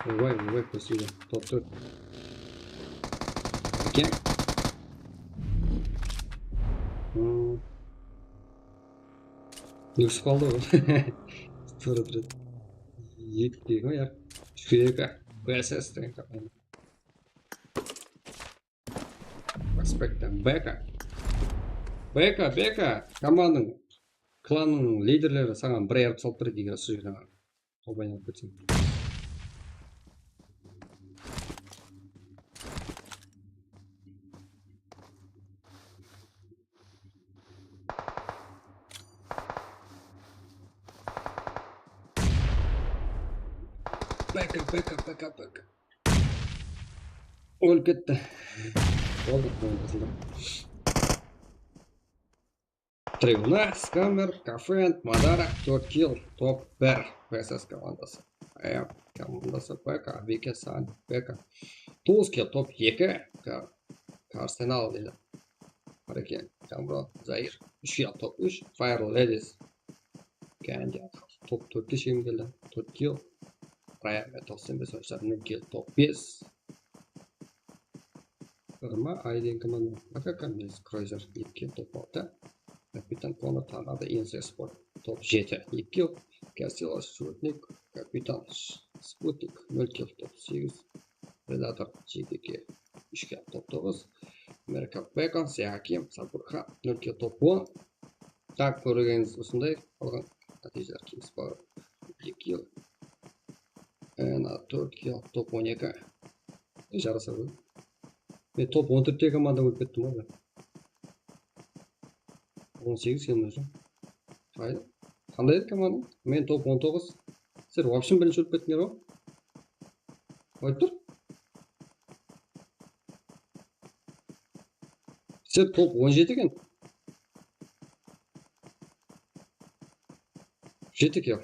Ойбай, көсейді. Топ төрт. Екен. Нүксіп қалды ғой. Тұры тұрады. Екі деген ғой, Швека. БСС деген қапайын. Аспекта. Бека. Команданың, кланның лидерлері саған бір айырып салып тұрады егер осы жерден қолбайын алып кетсең. Бека. Өліп кетті. Болды, қосылды. Трибуна, Скамер, Кафен, Мадара, 4 килл, топ 1. ПСС командасы. Командасы Бека, Вики, Сан, Бека. 9 килл, топ 2. Арсенал дейді. Қарекен, Камброн, Заир. 3 килл, топ 3. Fire Ladies. Кәнде, топ 4-ке шейін келді. 4 килл. Райан мен 95 ойыншылар 0 килл, топ 5. Ырма, Айден команда. Акакамес, Кройзер, 2 килл, топ 6. Капитан Конор Танада, Инсе Спорт, топ 7. 2 килл. Кастилос, Шутник, Капитан Спутник, 0 килл, топ 8. Предатор, 7 килл, 3 килл, топ 9. Мерка Бекон, Сиаким, Сабурхан, 0 килл, топ 10. Так, көргеніңіз осындай қалған нәтижелер кеміс бар. 2 килл. 4 килл, топ 12. Жараса ғой. Мен топ 14-те команда өліп кеттім ғой. 18 келмей жүр. Қандай еді команда? Мен топ 19. Сіздер вообще бірінші өліп кеттіңдер ғой? Айтып тұр. Сіздер топ 17 екен. 7 килл.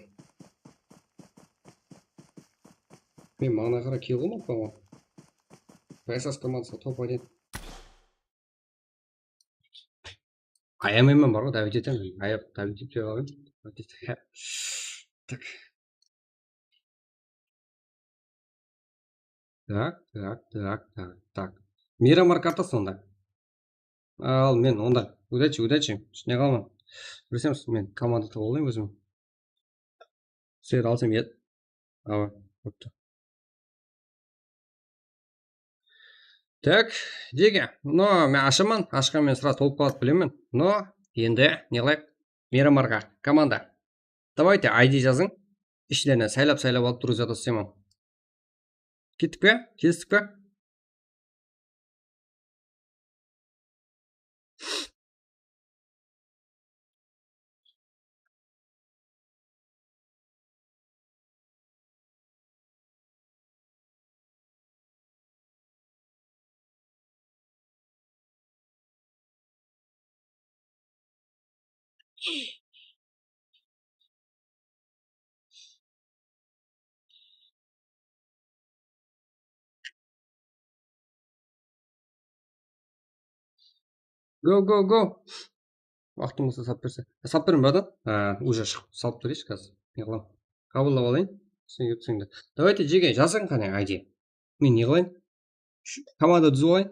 Мен маңына қара килл қылмап па? ПСС командасы топ 1. аямайман бар ғой, давить етемін. Аяп давить ете алайын. Так. Так. Мирамар картасы онда. Ал мен онда удачи. Ішіне қалман. Білсеміз, мен команда тауып алайын өзім. Сыйды алсам ет. Ава, өтті. Так, деге. Но, мен ашаман. Ашқан мен сразу толып қалады білемін. Но, енді не қылайық? Мирамарға команда. Давайте ID жазың. Іштерінен сайлап алып друзьяда істеймін. Кеттік пе? Келістік пе? Go. Уақытым болса салып берсе. Салып берем ба да? Уже шығып салып берейінші қазір. Не қыламын? Қабылдап алайын. Сен өтсеңді. Давайте жеге жазың қане ID. Мен не қылайын? Команда түзіп алайын.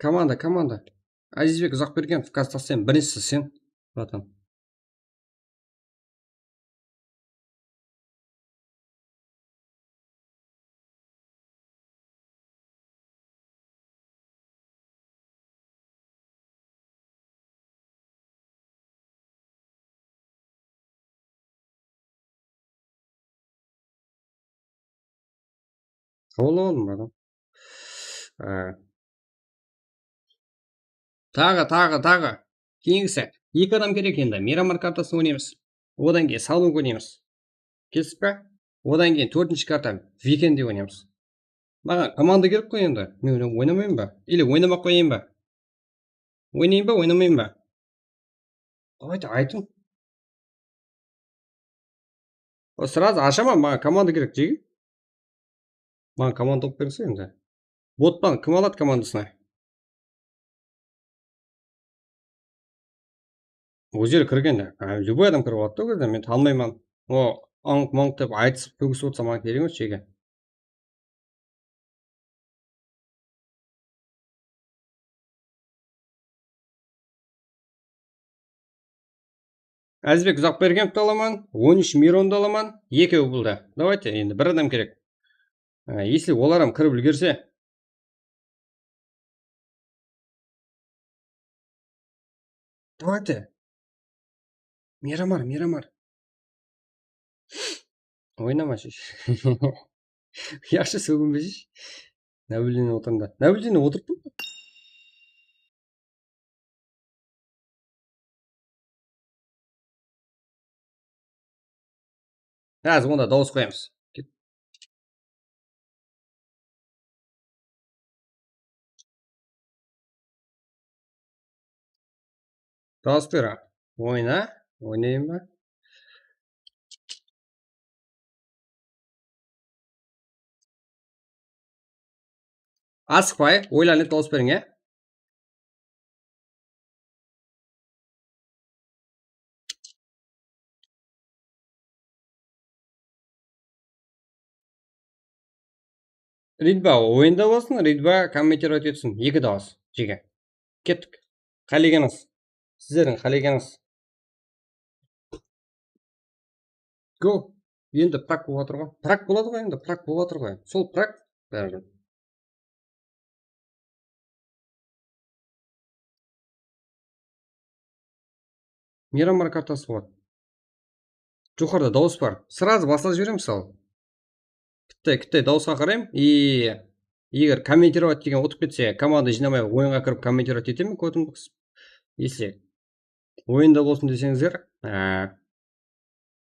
Команда. Азизбек Ұзақбергенов қазір тастайын. Біріншісі сен, братан. Қабылдап алдым, братан. Тағы. Кейінгісі. 2 адам керек енді. Мирамар картасын ойнаймыз. Одан кейін салон ойнаймыз. Келістік пе? Одан кейін 4-ші карта викенде ойнаймыз. Маған команда керек қой енді. Мен ойнамайын ба? Или ойнамақ қояйын ба? Ойнайын ба, ойнамайын ба? Давайте айтың. Сразу ашаман, маған команда керек жеге. Маған команда алып берсе енді. Боттан кім алады командасына? Өздері кіргенде. Любой адам кіріп алады да ол кезде. Мен танымаймын. Аңқ деп айтысып төгісіп отырса маған керек емес жеге. Азизбек Ұзақбергеновті аламан, 13 Миронды аламан, екеуі бұлда. Давайте, енді бір адам керек. Если оларым кіріп үлгерсе. Давайте. Мирамар. Ойнама шеш. Яқшы сөгінбе шеш. Нәбілден отырында. Нәбілден отырып бұл. Қазір онда дауыс қоямыз. Дауыс бер. Ойнайын ба? Асықпай, ойланып дауыс берің, е? Ридба ойында болсын, Ридба комментировать етсін. 2 дауыс. Жеге. Кеттік. Қалегеніңіз. Сіздердің қалегеніңіз. Go. Енді прак болып отыр ғой. Прак болады ғой енді. Прак болып отыр ғой. Сол прак. Бәрі. Мирамар картасы болады. Жоғарда дауыс бар. Сразу басылып жіберем мысалы. Кітті дауысқа қарайым. И егер комментировать деген ұтып кетсе, команда жинамай ойынға кіріп комментировать етемін көтімді қысып. Если ойында болсын десеңіздер,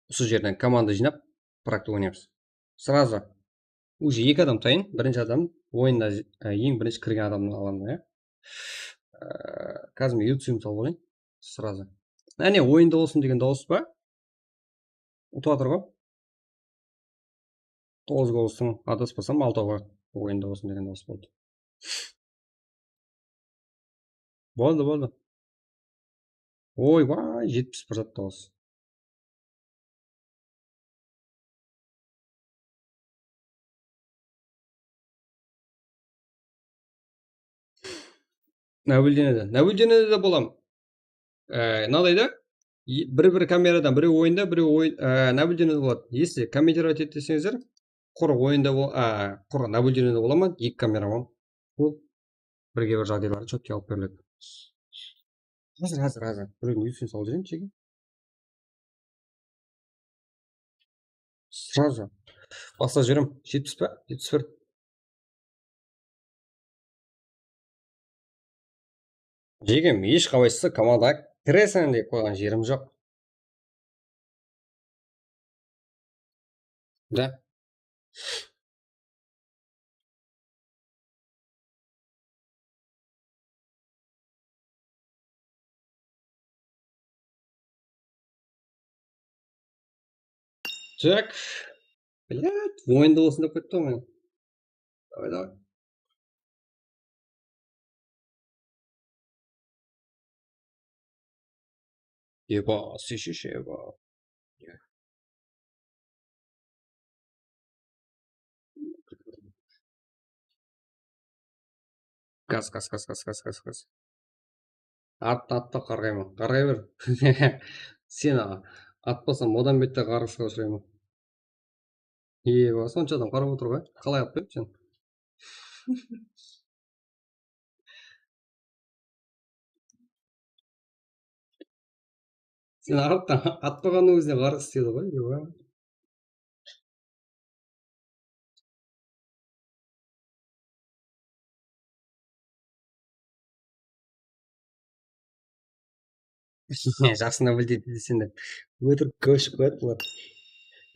осы жерден команда жинап, практы ойнаймыз. Сразу. Уже 2 адам тайын. Бірінші адам ойында ең бірінші кірген адамның аламын. Қазір мен ютсүйім салып олайын. Сразу. Әне ойында болсын деген дауыс ба? Ұтып атыр ғой. 9 болсын, адаспасам 6-ға ойында болсын деген дауыс болды. Болды. Ойбай, 70 бір затта осы. Наблюдениеде де болам. Мынадай да, бір камерадан біреу ойында, біреу наблюдениеде болады. Если комментировать ет десеңіздер, құр наблюдениеде бола ма? 2 камера бар. Ол бірге бір жағдайларды четкий алып беріледі. Қазір. Біреудің ұйқысын салып жіберейін шеге. Сразу. Бастап жіберем. 70 па? 71. Жегем, ешқайсысы командаға кіресің деп қойған жерім жоқ. Да. Так. Блядь, ойында болсын деп кетті ғой мен. Давай. Еба, сүйшеше еба. Газ. Атта қарғаймын. Қарғай бер. Сен атпасам одан бетте қарғысқа ұшыраймын. Еба, сонша адам қарап отыр ғой. Қалай атпаймын сен? Сен атпағанның өзіне қарғыс істеді ғой. Еба. Жақсына білдейді десең де өтірік көшіп қояды бұлар.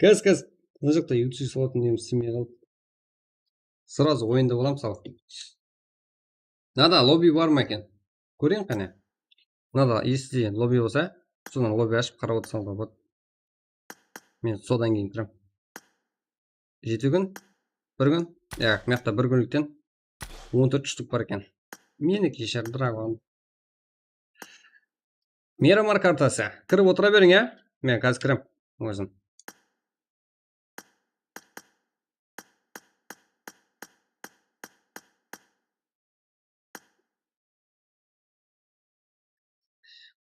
Қазір мына жақта ютси салатын неміз істемей қалды. Сразу ойында болам мысалы. Надо лобби бар ма екен? Көрейін қане. Надо, если лобби болса, содан лобби ашып қарап отырсам болады. Мен содан кейін кірем. 7 күн, 1 күн. Мына жақта 1 күнліктен 14 штук бар екен. Менікі шардырағым. Мирамар картасы. Кіріп отыра берің, ә? Мен қазір кірем өзім.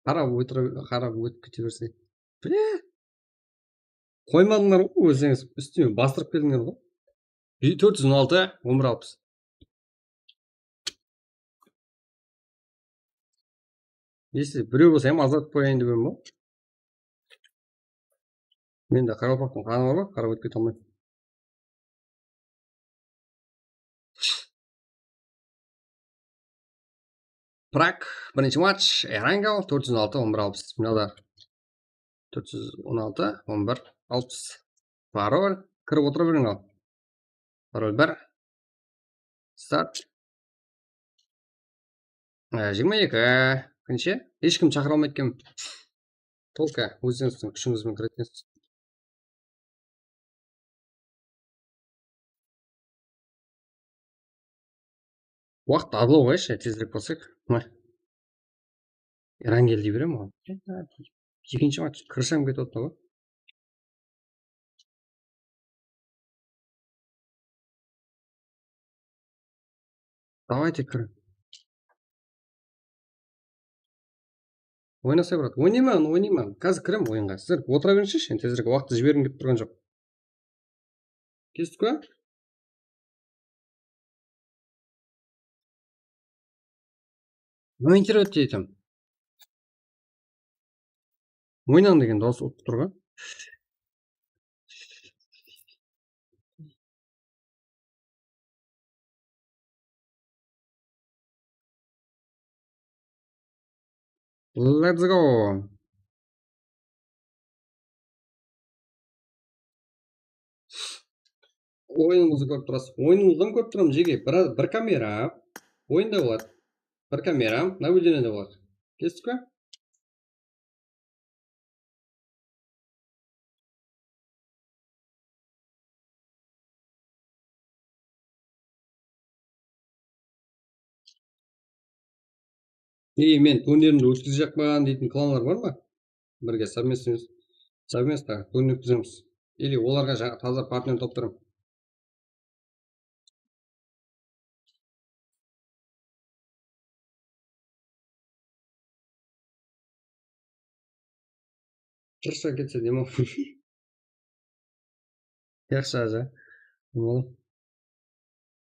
Қарап өтіп кете берсе. Бля! Қоймадыңдар ғой өзіңіз. Үстіме бастырып келдіңдер ғой. 416, 1160. Если біреу болса hem азат қояйын деп едім ғой. Менде қарақалпақтың қаны бар ғой, қарап өтіп кете алмаймын. Праг, бірінші матч, Эрангел, 416, 1160. Мынада 416, 1160. Пароль, кіріп отыра берің ал. Пароль 1. Старт. 22. Қанша? Ешкім шақыра алмайды екен. Толка, өзіңіздің күшіңізбен кіретінсіз. Уақыт адлау қойшы, тезірек болсақ. Эрангел дей берем ғой. Екінші матч кірсем кетіп отыр ғой. Давайте кір. Ойнасай брат. Ойнаймын. Қазір кірем ойынға. Сіздер отыра беріңізші, енді тезірек уақытты жібергім келіп тұрған жоқ. Кестік па? Комментировать етем. Ойнан деген дауыс өтіп тұр ғой. Let's go. Ойыныңызды көріп тұрасыз. Ойыныңыздан көріп тұрам жеге. Бір камера ойында болады. Бір камера наблюдениеде болады. Кестік па? мен турнирімді өткізіп жақпаған дейтін кланлар бар ма? Бірге совместно турнир өткіземіз. Или оларға жаңа таза партнер топтырым. Жақсы кетсе демал. Жақсы ажа.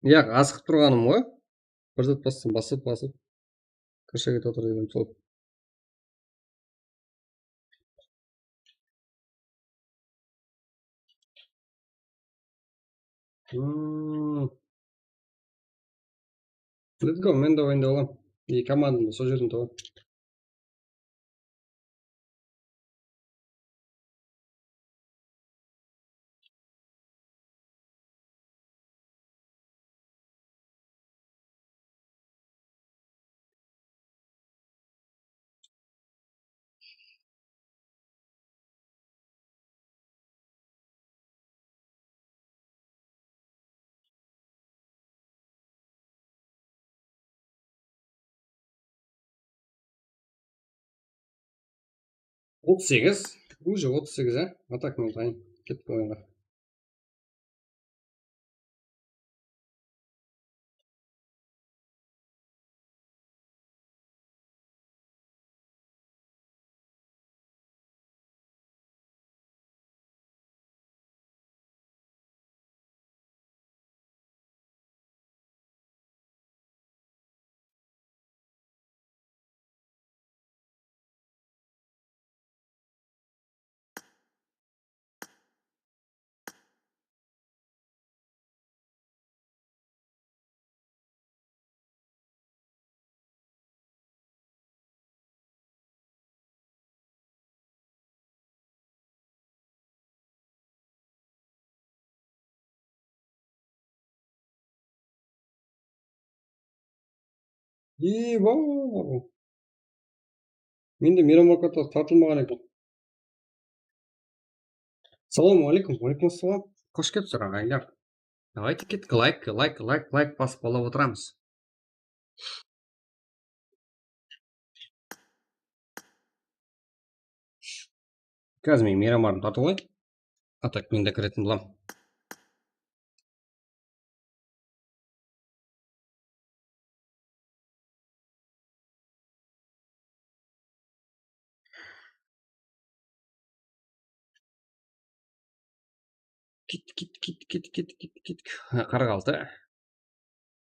Яқ, асығып тұрғаным ғой. Бір зат басып. Кірше кетіп отыр дегенім сол. Let's go, мен де ойында боламын. И командамды сол жерден табамын. Отыз сегіз. Уже 38, а? Атак мен тайын. Кеттік ойынға. Ебау. Менде мейрамбаққа тартылмаған екен. Ассалаумағалейкум. Уағалейкумассалам. Қош келіпсіздер ағайындар. Давайте кеттік лайк басып балап отырамыз. Қазір мен мейрамбағын тартып алайын. Атак мен де кіретін боламын. Кет. 46.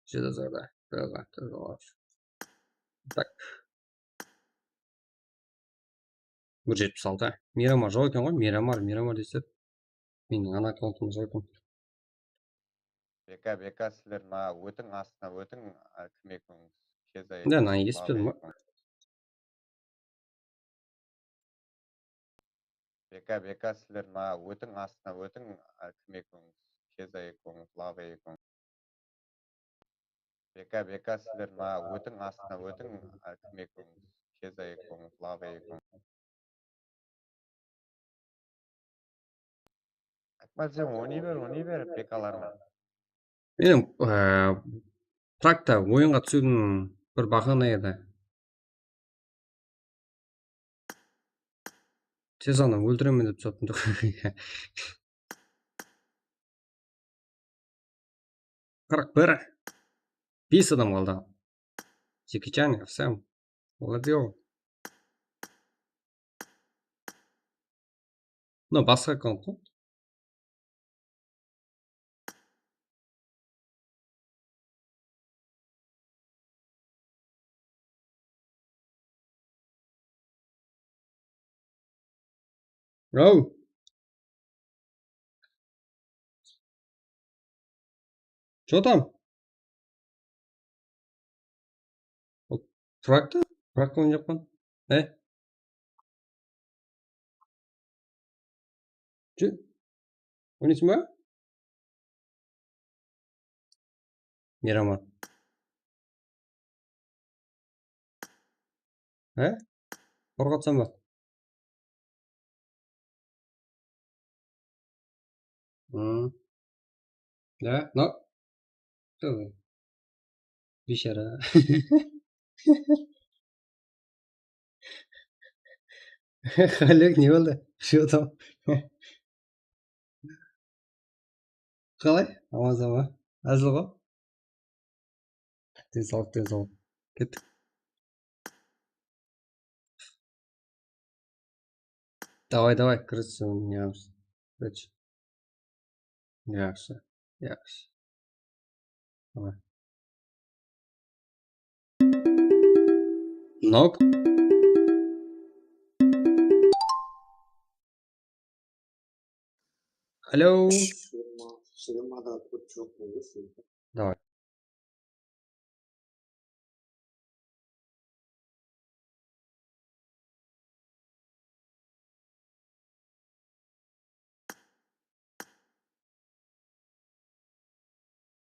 Жазады. Так. 176. Мейрамар жоқ екен ғой. Мейрамар десіп. Менің ана аккаунтым жоқ екен. Бека сіздер мына өтің астына өтің кім екеніңіз Да, мына естідім ба? Бека сіздер мына өтің астына өтің кім екеніңіз кеза екеніңіз лава екеніңіз. Бека сіздер мына өтің астына өтің кім екеніңіз кеза екеніңіз лава екеніңіз. Айтмасаң ойнай бер бекалармен. Менің тракта ойынға түсудің бір бақаны еді. Тез ана өлтіремін деп түсетін. 41. 5 адам қалды. Джекичан, всем. Молодец. Ну, басқа аккаунт қой. Ау. Что там? Тракта? Тракта ойнап жатқан. Ойнайсың ба? Мейрамар. Қорғатсам ба? Да, но. Бейшара. Халек не болды? Что там? Қалай? Аман ба? Әзіл ғой? Денсаулық, денсаулық. Кеттік. Давай, кірісің, неғамыз. Кіріш. Жақсы, жақсы. Давай. Нок. Алло. Ширмада көп жоқ болды. Давай.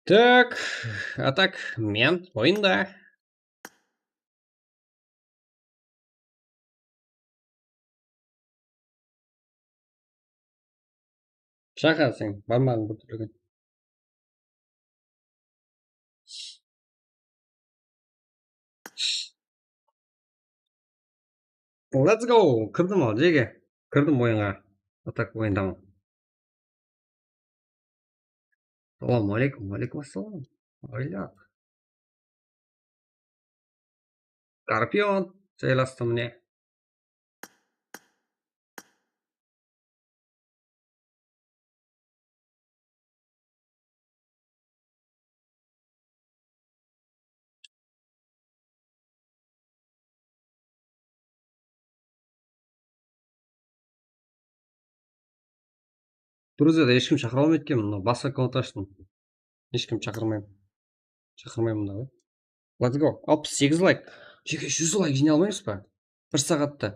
Так, а так, мен ойында. Шақа сен, бармағын көтерген. Let's go! Кірдім ал, жеге. Кірдім ойынға. Атак ойындамын. Салам алейкум, алейкум ассалам. Ойляк. Скорпион, жайласты міне. Грузияда ешкім шақыра алмайды екен, мына басқа аккаунт аштым. Ешкім шақырмаймын. Шақырмаймын да ғой. Let's go. 68 лайк. Жеке 100 лайк жинай алмаймыз ба? 1 сағатта.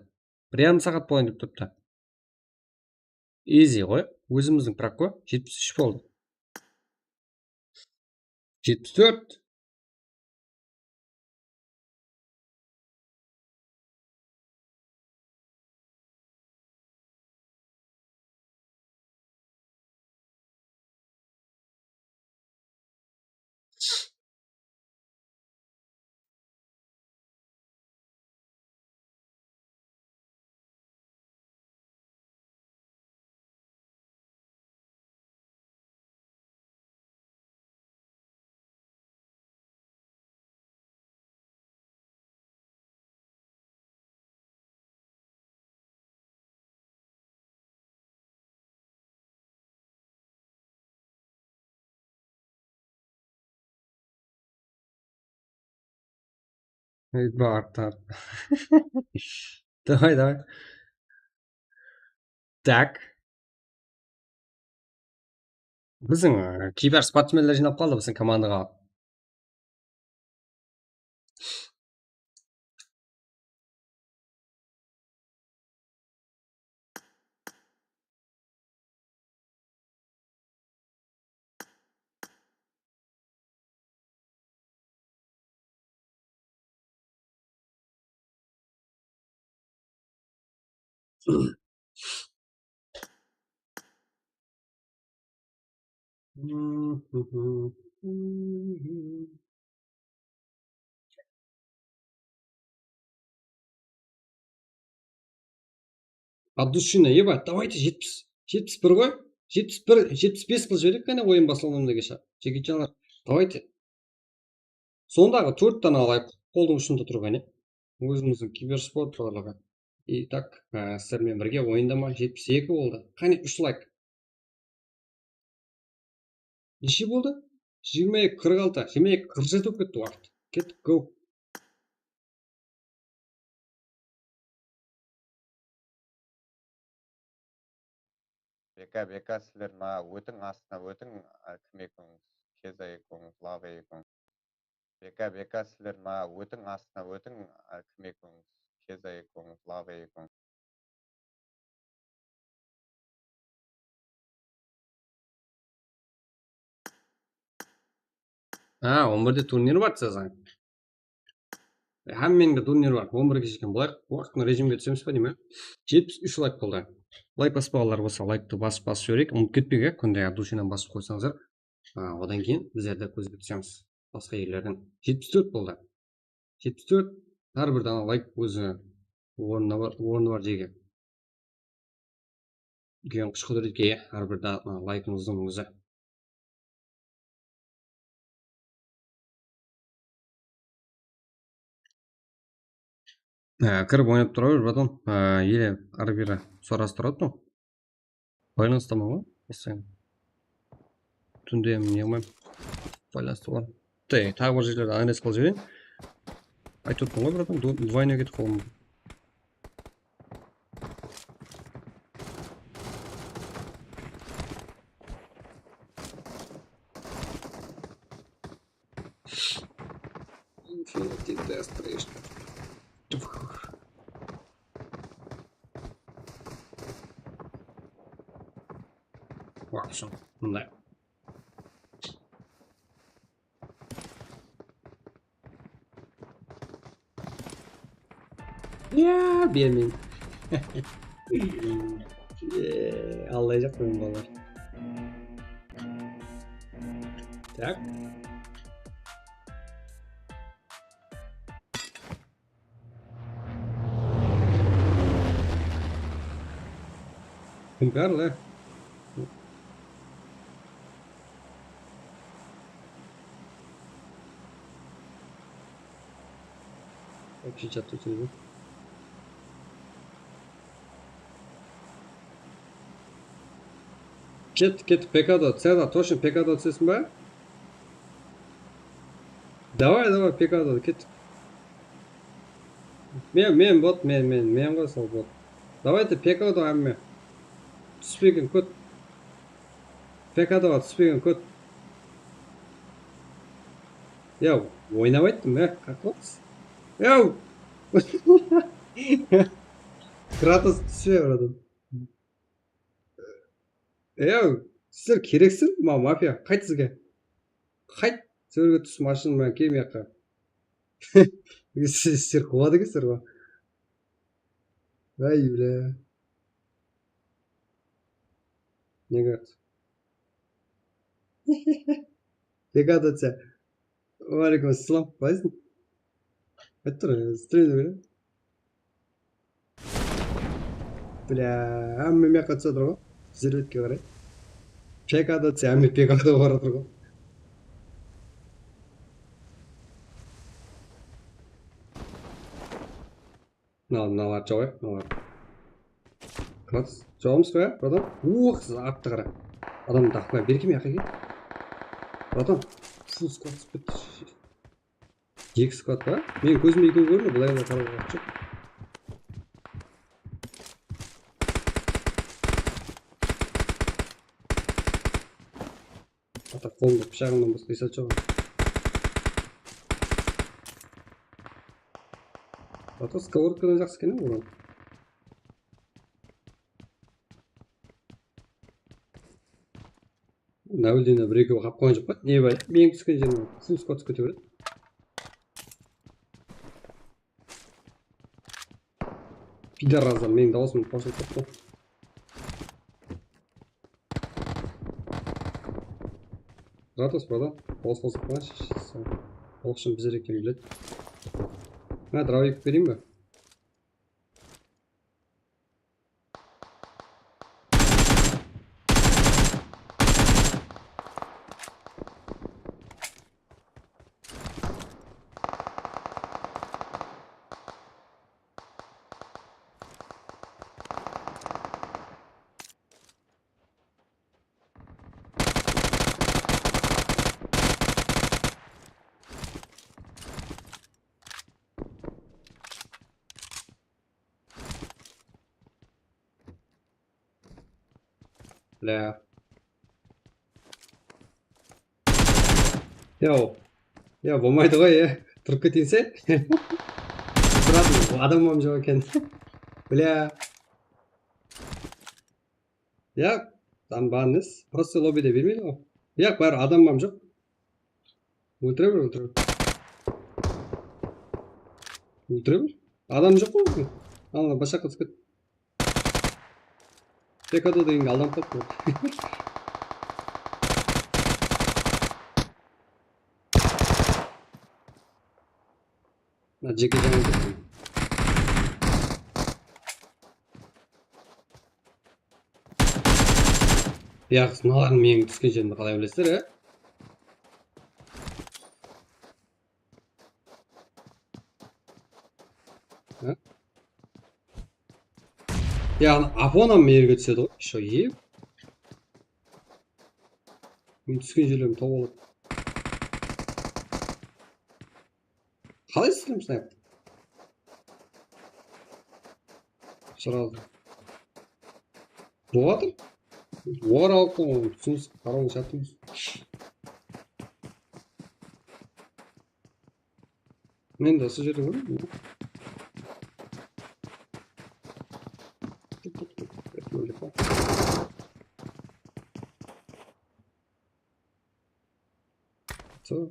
1,5 сағат болайын деп тұрыпты. Easy ғой. Өзіміздің бірақ қой. 73 болды. 74. Бар. Давай. Так. Біздің кейбір спортсмендер жинап қалды біздің командаға. От души ебать, давайте 71 ғой? 71, 75 қылып жіберейік қане ойын басылғаннан кеше. Жекечалар, давайте. Сондағы 4 таны алайық, қолдың ұшында тұрған, өзіміздің киберспорт барлығы. И так, сіздермен бірге ойындама 72 болды. Қане 3 лайк. Неше болды? 22, 46, 22, 47 болып кетті уақыт. Кеттік, go. Бека, сілер мына өтің астына өтің, кім екіңіз? Шеза екіңіз, лава екіңіз. Бека, сілер мына өтің астына өтің, кім екіңіз? Шеза екіңіз, лава екіңіз. А, 11-де турнир бар сізің. Әмменгі турнир бар. 11-ге шекен бұлайық. Уақытын режимге түсеміз ба деймін. 73 лайк болды. Лайк баспағалар болса, лайкты басып жіберейік. Ұмытып кетпейік, күнде душинан басып қойсаңыздар. Одан кейін біздерді көзге түсеміз. Басқа ерлерден. 74 болды. 74. Әрбір дана лайк өзі орны бар жеге. Үлкен күш құдіретке ие әрбір лайкыңыздың өзі. Кіріп ойнап тұра бер, братан. Еле ары-бері сұрастырады. Байланыстамау ғой, бассайын. Түнде не қылмайым. Байланысты болар. Тағы бір жерлерді анализ қылып жіберейін. Айтып отырмын ғой, братан, двойной кетіп қалуы мүмкін. Infinity Destination. В общем, да. Ya бермеймін. Алдай жақпаймын балалар. Так. Кім карлы? Вообще чат тут не. Кет ПК-да, цена точно ПК-да түсесің ба? Давай, ПК-да, кет. Мен бот, мен ғой сол бот. Давайте ПК-да әмме. Түспеген код. ПК-да түспеген код. Яу, ойнап айттым, как болсыз? Яу! Кратос түспе, братан. Сіздер керексің, мафия, қайт сізге. Қайт, сіздерге түс машинамен келмей аққа. Сіздер қуады кесір ба? Ай, бля. Не говорит? Пекат отца. Валикум ассалам, қайсың? Қайт тұр, стрейді бля. Бля, әмме меққа түсі отыр ғой. Зерветке қарай. Пекада түсі, әмме пекада бар отыр ғой. Мыналар жауай, мыналар. Класс, жауымыз қоя, братан. Атты қара. Адамды тақпай, беркеме ақы ке. Братан, фул сквад спет. 2 сквад ба? Мен көзіме екеу көрді, бұлай да қарауға жоқ. Ата қолымда пышағымнан басқа есат жоқ. Ата сковородкадан жақсы екен оған. Нәуілден бір екеуі қап қойған жоқ па? Не бай? Мен түскен жеріне фул сквад түсіп кете береді. Пидораздан менің дауысымды қосылып кетті. Ратос, братан, қолыс қосып қойған. Ол үшін біздер екен біледі. Дровик берейін ба? Бля. Я болмайды ғой, тұрып кетейін се? Тұрады, адамым жоқ екен. Бля. Там барыңыз. Просто лоббиде бермейді ғой. Бәрі адамым жоқ. Өлтіре бір. Өлтіре бір. Адам жоқ қой. Алла, баша қыз кет. Пекадо дегенге алданып қалып қой. Жеке жаңа кеттім. яғни мыналардың менің түскен жерімді қалай білесіздер, ә? яғни апонам мерге түседі ғой, еще еп. Мен түскен жерлерім тауып алады. Қалай істеймін снайпер? Сразу. Болатыр? Оғар алып қойған, түсіңіз қарауын шаттыңыз. Мен де осы жерде көрмеймін. Все.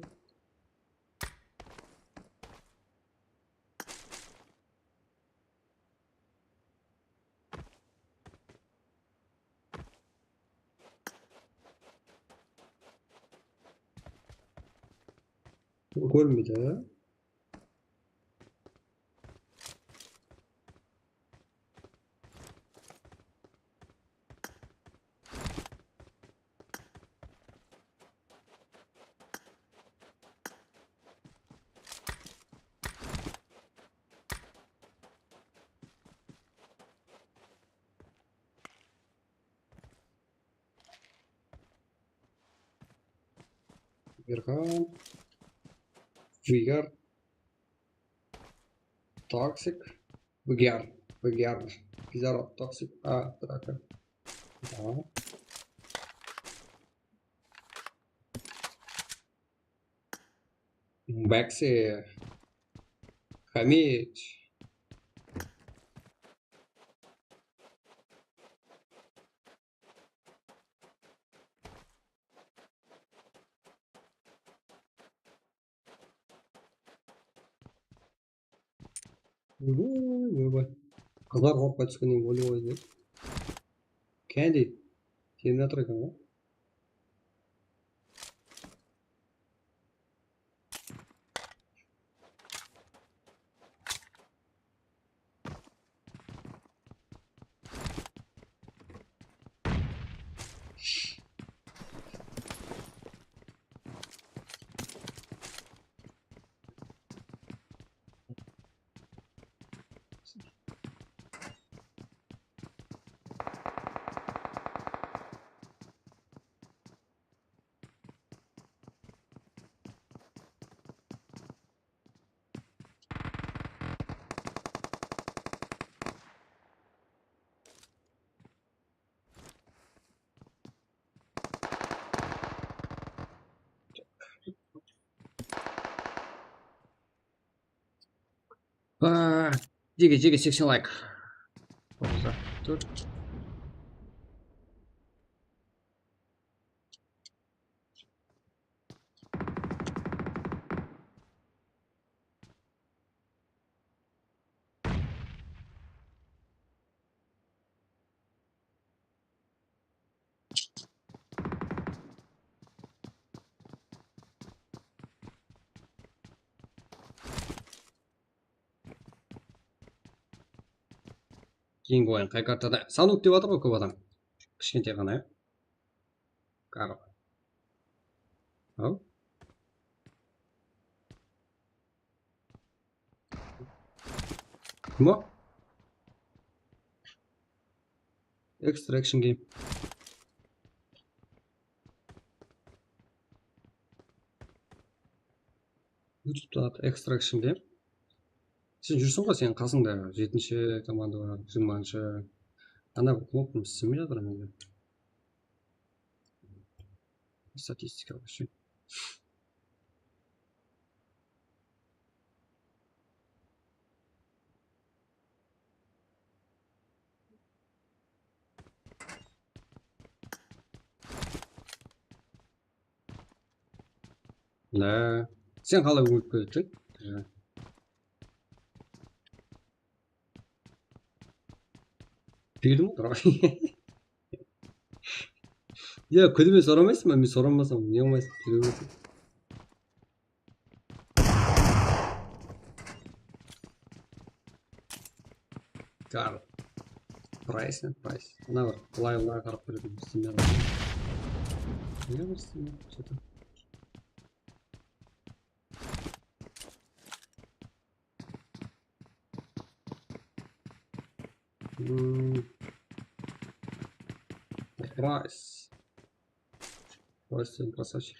Көрмейді, ә? Верхан. Вигар. Toxic. Вигар. Кизаров. Toxic. Драка. Да. Бэкси. Хамич. Ойбай. Қыздар қорықпай түскеннен бөліп ойды. Кәнди. Сен жатыр екен ғой. Диги 80 лайк. Тут. Кейінгі ойын қай картада? Санук деп жатыр ғой көп адам. Кішкентай ғана, ә? Карл. Ау? Кім о? Extraction game. YouTube'да Extraction game. Сен жүрсің ғой, сен қасыңда 7-ші команда бар, 20-шы. Ана кнопканы істемей жатыр менде. Статистика вообще. Да. Сен қалай өліп кеттің? Тегілдің ғой? Я, көдіме сорамайсың ба? Мен сорамасам, не olmayсың? Тегілмейсің. Карл. Прайс. Ана бір былай қарап беретін істеме. Не бір істеме? Что-то. Прайс. Прайс, красавчик.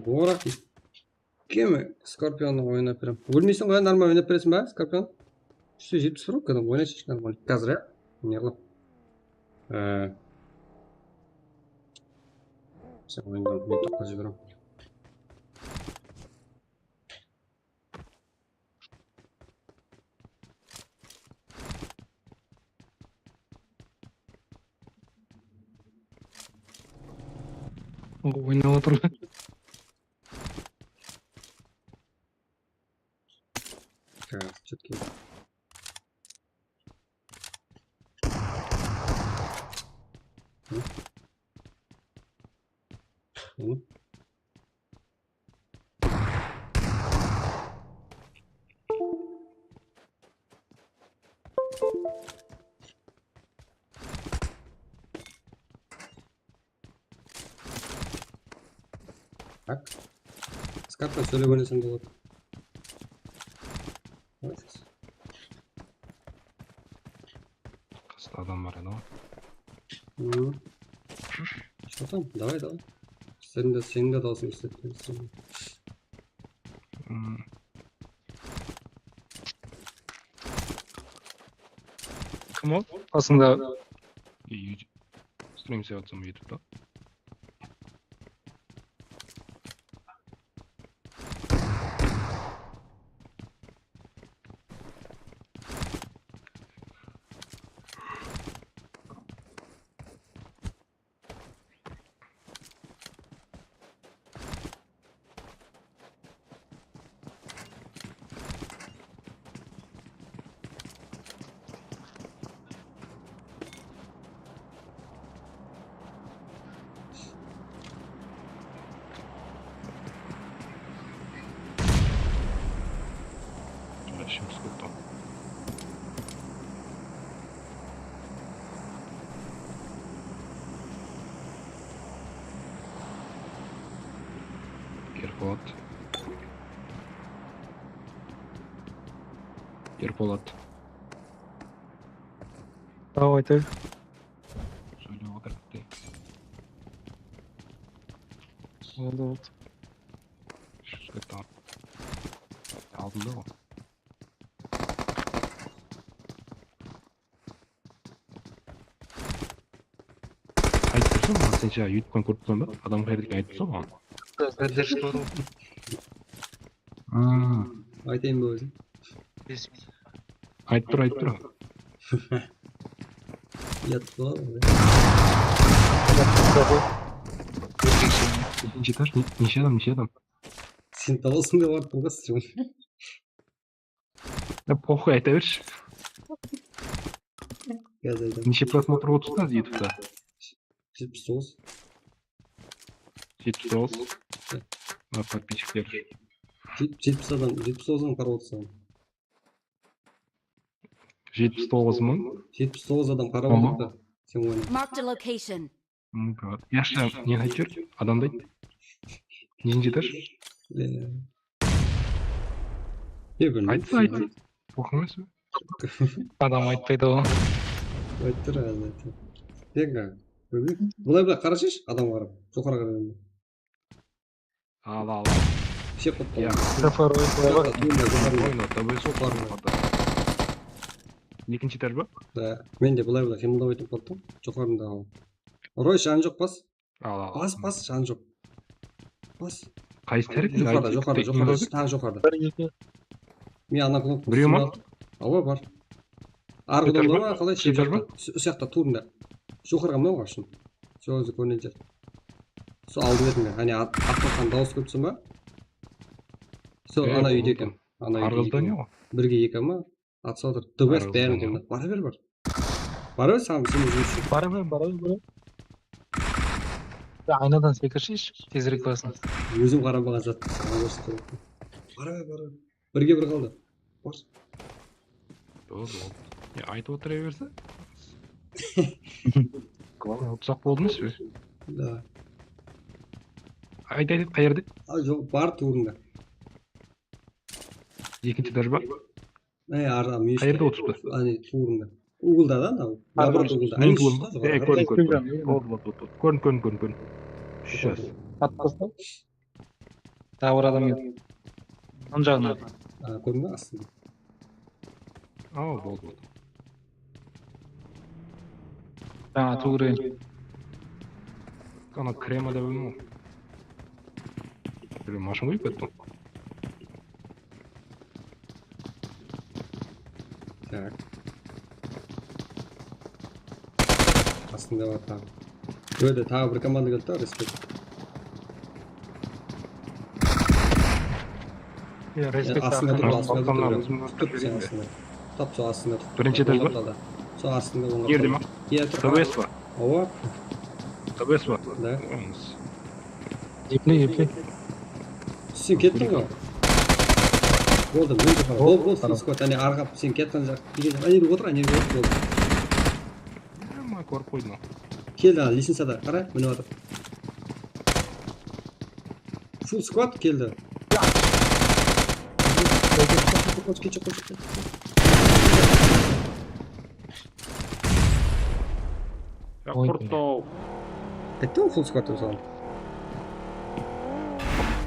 Борак. Кем Скорпион ойнап берем. Өлмейсің ғой, нормально ойнап бересің ба, Скорпион? 370 фрок, кәдім ойна шешкен нормально. Қазір, я? Не қылып. Сен ойындан мен тоққа жіберем. Ойнап отыр. Четкий. Так. Скарпа сөйлеп ойнасаң болады. Қаста адам бар еді ғой. Что там? Давай. Сенің де даусың істеткен. Кім ол? Қасында стрим севатсам ютубта. Şimdi sıkıntı. Ерболат. Давай ты. Söyle bakalım. Oldu. Şu sıkıntı. Aldın mı? Айтып тұрсың ба, сен жаңа ютубтан көріп тұрсың ба? Адам қайырдық айтып тұрсың ба? Поддержку. Айтайын ба өзің? Айтып тұр. Ұят болады. Екінші этаж, неше адам? Сен табылсың деп барып болғасың. Похуй, айта берші. Қазір айтамын. Неше просмотр отырсыз ютубта? 79. 79. Подписчиктер. 70 адам қарап отырсың. 79 мың? 79 адам қарап отырды. Сен ойна. Marked a location. Яшта не айтып жүр? Адамды айт. Нешінші этаж? Айтты. Оқыңыз ба? Адам айтпайды ғой. Айттыр әлі. Теңға. Бұлай қарашыш, адам қарап. Жоқара қарап. Ал. Все подпал. Екінші этаж ба? Да. Мен де бұлай қимылдап айтып қалдым. Жоқарында ал. Рой, жан жоқ, бас. Бас, жан жоқ. Бас. Қайсы тәріп? Жоқарда. Тағы жоқарда. Мен ана кнопка. Біреу ма? Ала бар. Арғыдан ба, қалай сияқты турында. Жоқарға мынау қашын. Сол өзі көрінеді. Сол алды бетіңе. Әне атталқан дауыс көпсін ба? Сол ана үйде екен. Арғызда не ғой? Бірге екі ма? Атса отыр. Дыбес бәрін қолында. Бара бер бар. Бара бер, саған сен өзің. Бара бер. Айнадан секіршейші, тезірек басын. Өзім қаранбаған зат. Бара. Бірге бір қалды. Бос. Болды. Айтып отыра берсе. Главное, ұтсақ болды емес пе? Да. Айт, қай жерде? Жоқ, бар турында. Екінші этаж ба? Арда мүйіс. Қай жерде отырыпты? Ане турында. Углда да, анау. Наоборот углда. Мен Ане туылым. шықта Көрдім. Сейчас. Атпастан. Тағы бір адам келді. Оң жағынан. Көрдің ба астында? Болды. Жаңа туғырайын. Ана кремада білмем. Бір машин қойып кеттім. Так. Астында бар тағы. Böyle тағы бір команда келді да, респект. Астында тұр, астында. Тап сол астында тұр. Бірінші этаж ба? Сол астында оңға. Жерде ма? Иә, тұр. ТБС ба? Ова, ТБС ба? да. Епле. Сен кеттің ғой. Болды, мүлде қала. Болды, скот, әне арғап, сен кеттің жақ. Әнері отыр, болды. Көріп қойдым. Келді, лесенцияда, қара, міне отыр. Фул сквад келді. Қош. Құрттау. Айтты ғой фул сквад өзі.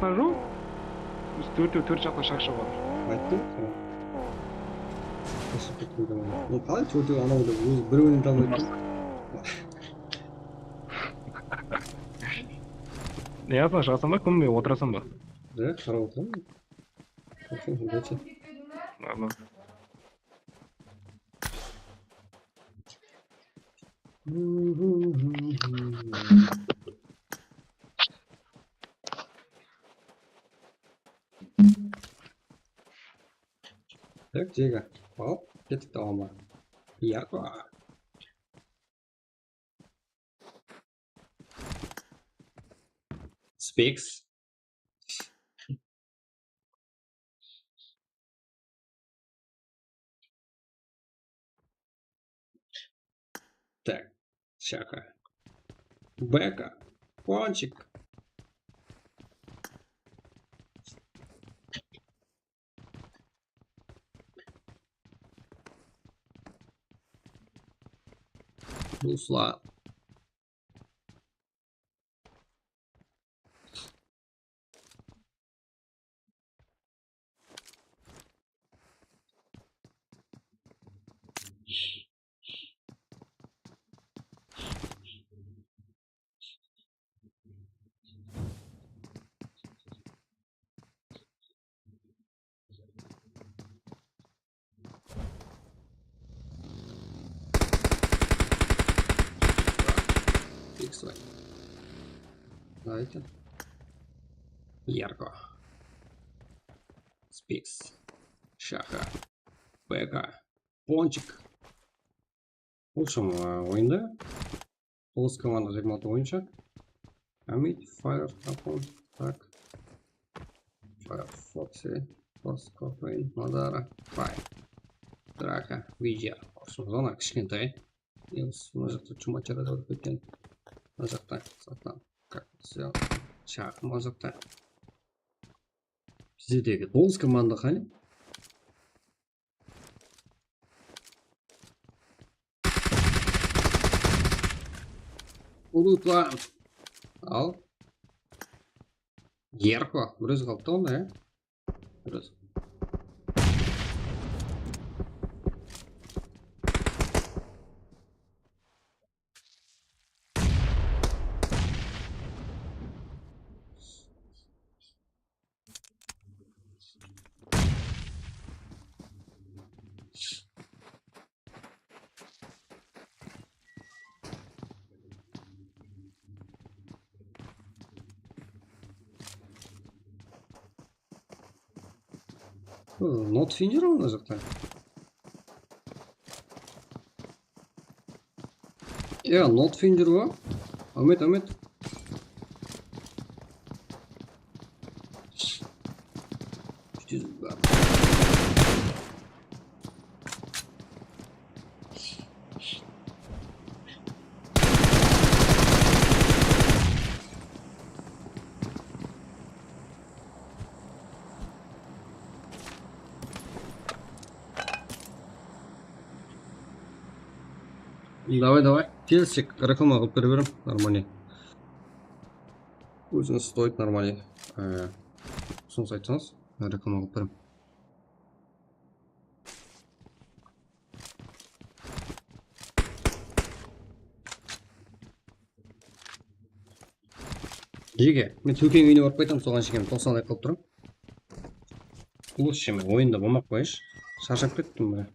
Жоқ. Төрт жақта шақша бар. Айтты ғой. Қалай төртеу анауды өзі бір өнім дамайды. Не yapma шақсам ба, кім отырасам ба? Да, қарап отырамын. Ладно. Так, Диего. Оп, кеттік дома. Ярко. Speaks. Так, шаха. Бека. Пончик. Руслан. Фиксовать. Давайте. Ярко. Спикс. Шаха. Бека. Пончик. В общем, ойында 9 команда жегматы ойынша. Амид, Fire, Tapon, так. Firefox, Foskopin, Мадара, Fire. Драка, Виджер. В общем, зона кішкентай. Мына жақта чумачара да кеткен. Мына жақта сатан. Как все. Шақ, мына жақта. Біздердегі 9 команда қане? Улутлан. Ал. Ерко. Біріз қалыпты онда, Біріз. Нот финера мына жақта. Нот финдер ғой. Амет. Давай. Келсек, реклама қылып бере берем. Нормально. Өзіңіз стоит нормально. Ұсыныс айтсаңыз, реклама қылып берем. Жеге, мен төкең үйіне барып қайтамын, соған шекем 90 қылып тұрам. Лучше мен ойында болмақ қойшы. Шаршап кеттім бе.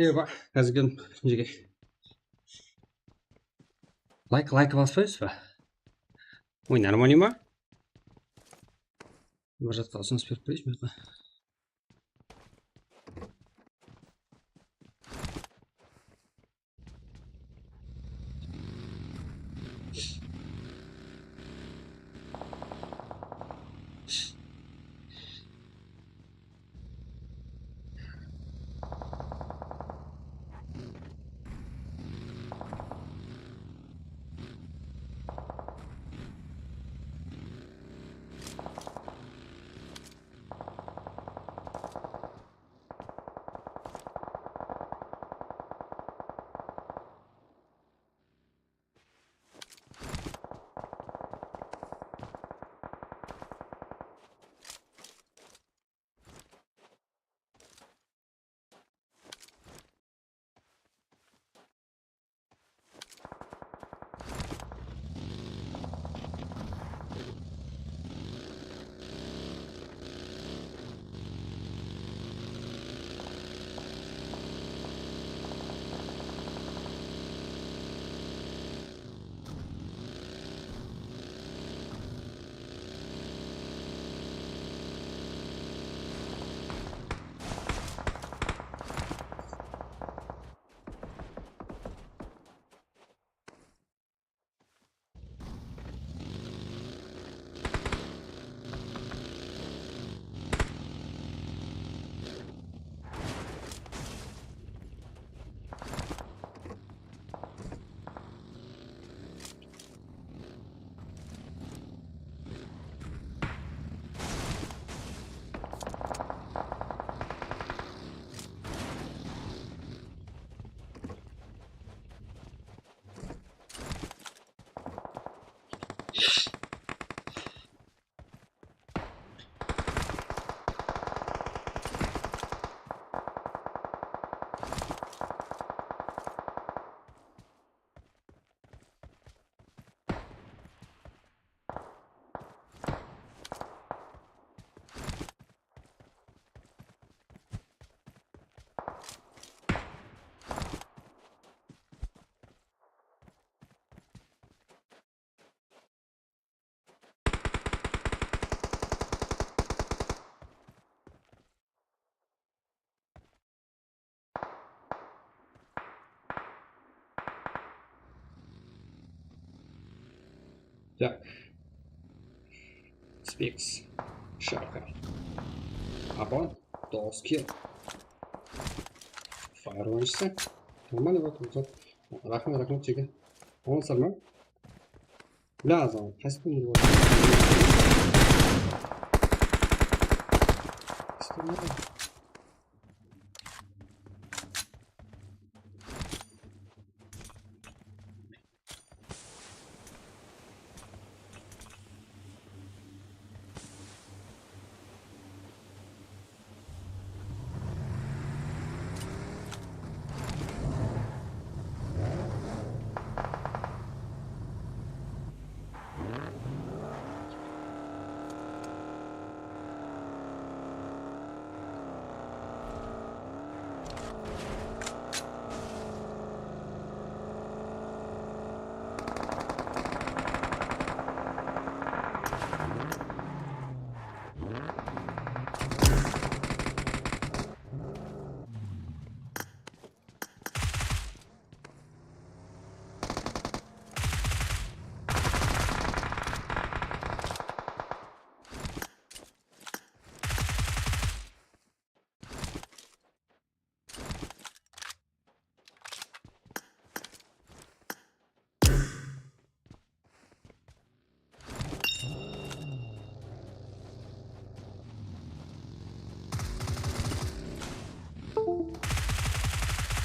Еба, қазір жеге. Лайк баспайсыз ба? Ой, нормально ма? Бір жатқа ұсыныс беріп қойшы мен. Так. Спикс. Шарка. Апон. Толскил. Фаер ойыншысы. Нормально вот. Рахмет чеки. Он сарма. Бля, азам. Қайсы күндер болды.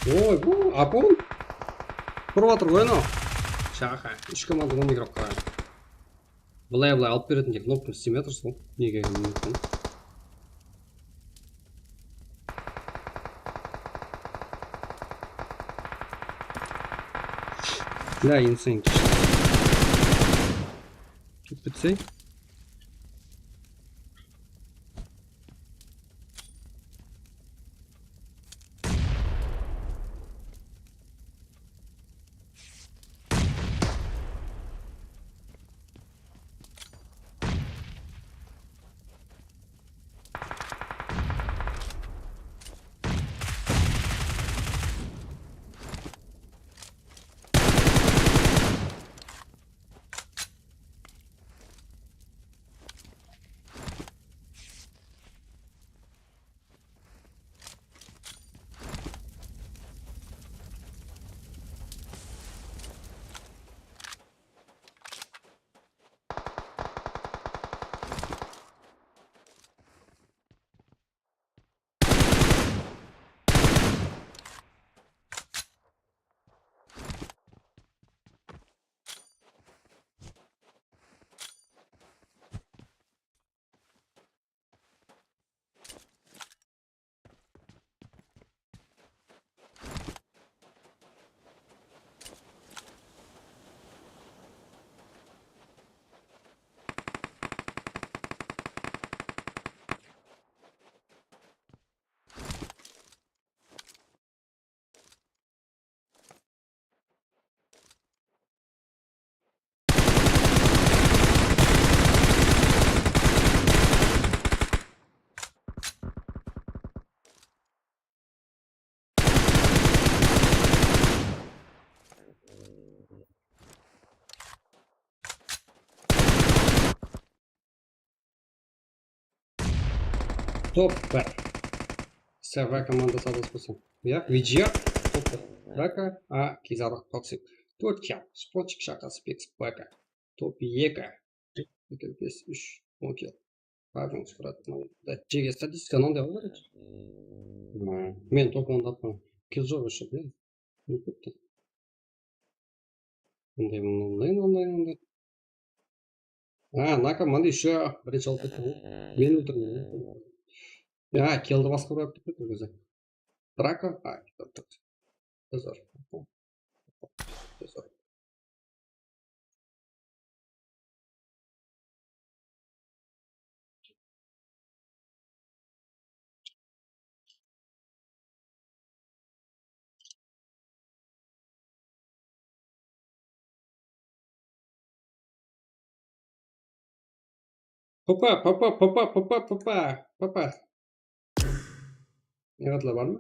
Ой, апон. Құрып жатыр ғой анау. Шаха. 3 команда 10 игрок қойған. Былай алып беретін де кнопканы істемей жатырсыз ғой. Неге мүмкін? Да, инсейн. Тут бітсей. Топ-П. СВ командасы адаспасам. Иә, видео. Топ-П. Бәкі, А, Кизарық Токсик. 4 кел. Спортчик Шақа Спекс Бәкі. Топ-2. 2-5-3. 10 кел. Павлович, брат, жеге статистика мынандай болар еді. Мен топ-10 тапқан. Кел жоқ еще, блин. Не кетті. Мындай. На команда еще бірінші алып кетті ғой. Мен өлтірмеймін. Келді басқа қойып кетті ол кезде. Драко. Тезор. Папа. Яғатла бар ма?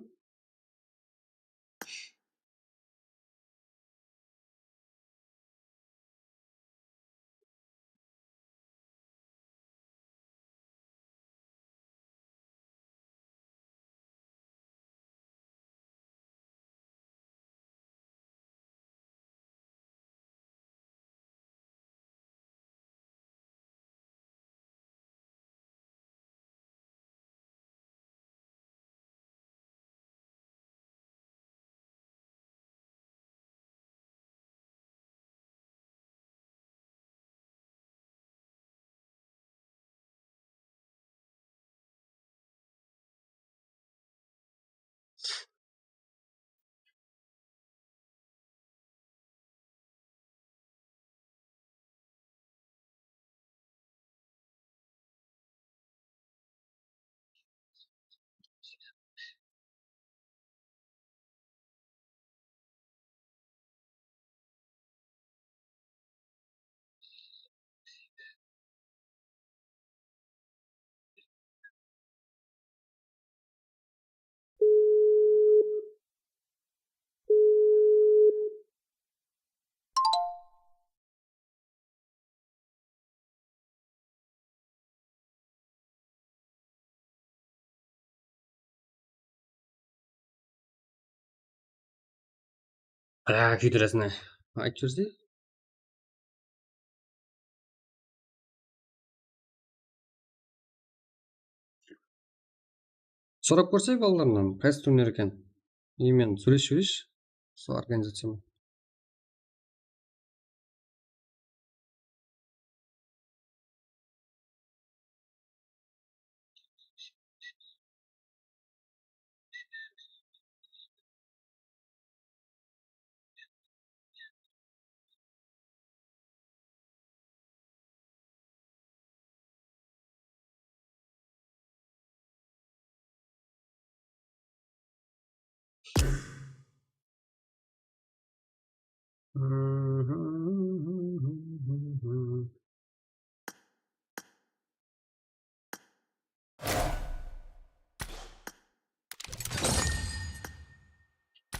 Күйдіресіне. Айтып жүрсе. Сұрап көрсек балаларынан, қайсы турнир екен. Мен сөйлесіп жіберейінші. Сол организациямен.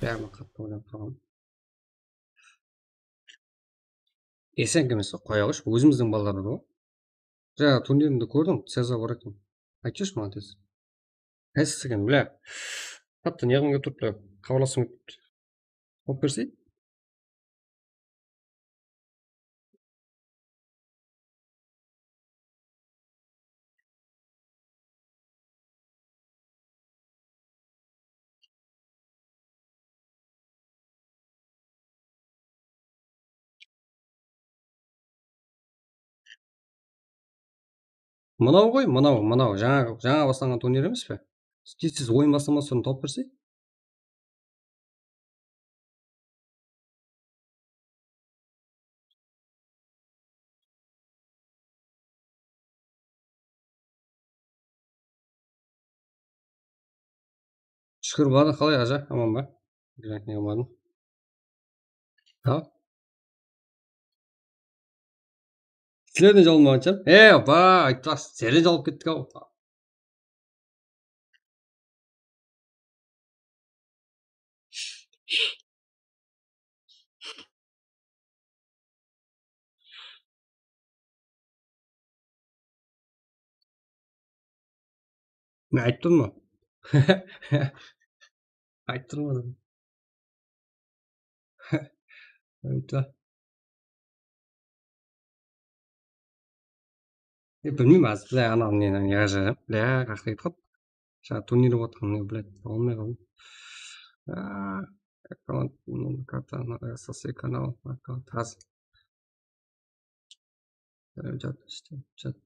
Бәрін қатты ойлап тұрғам. Есен кемесі қоя қойшы, өзіміздің балалар бар ғой. Жаңа турнирімді көрдім, Цеза бар екен. Айтып жүрші маған тез. Қайсысы екен, бля. Қатты неғым келіп тұрып, бля, хабарласым келіп тұрып. Алып берсей? Мынау ғой, мынау. Жаңа бастаған турнир емес пе? Сіз ойын бастамас бұрын тауып берсей? Шүкір бады, қалай ажа, аман ба? Бірақ не қылмадым. Сілерден жалынмаған шығар? Ба, айтпас, сілерден жалып кеттік ау. Men aytib turma. Aytib turmadim. Aytma. Bilmayman azizlar anavni yig'ajim. Bля, qaqqa ketib qoldi. Sha turnir bo'layotganini, блядь, olmay qoldim. Аккаунт, карта, asosiy kanal, akkaunt, hozir. Chat.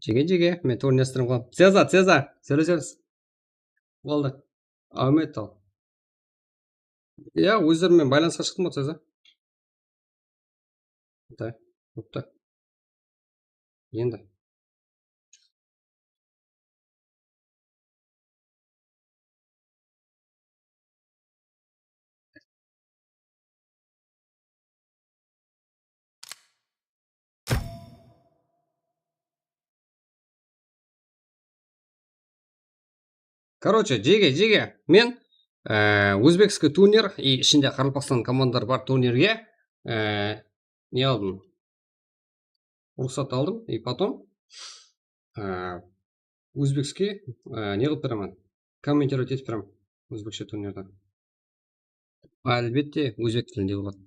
Жеге, мен турнирстырып қалам. Цеза, сөйлесеміз. Болды. Ахмет ал. Иә, өздерімен байланысқа шықтым ғой, Цеза. Да, бопты. Енді. Короче, Жеге, мен өзбекский турнир и ішінде Қарақалпақстан командалары бар турнирге не алдым? Рұқсат алдым, и потом өзбекский не қылып беремін? Комментировать етіп беремін өзбекше турнирді. Әлбетте, өзбек тілінде болады.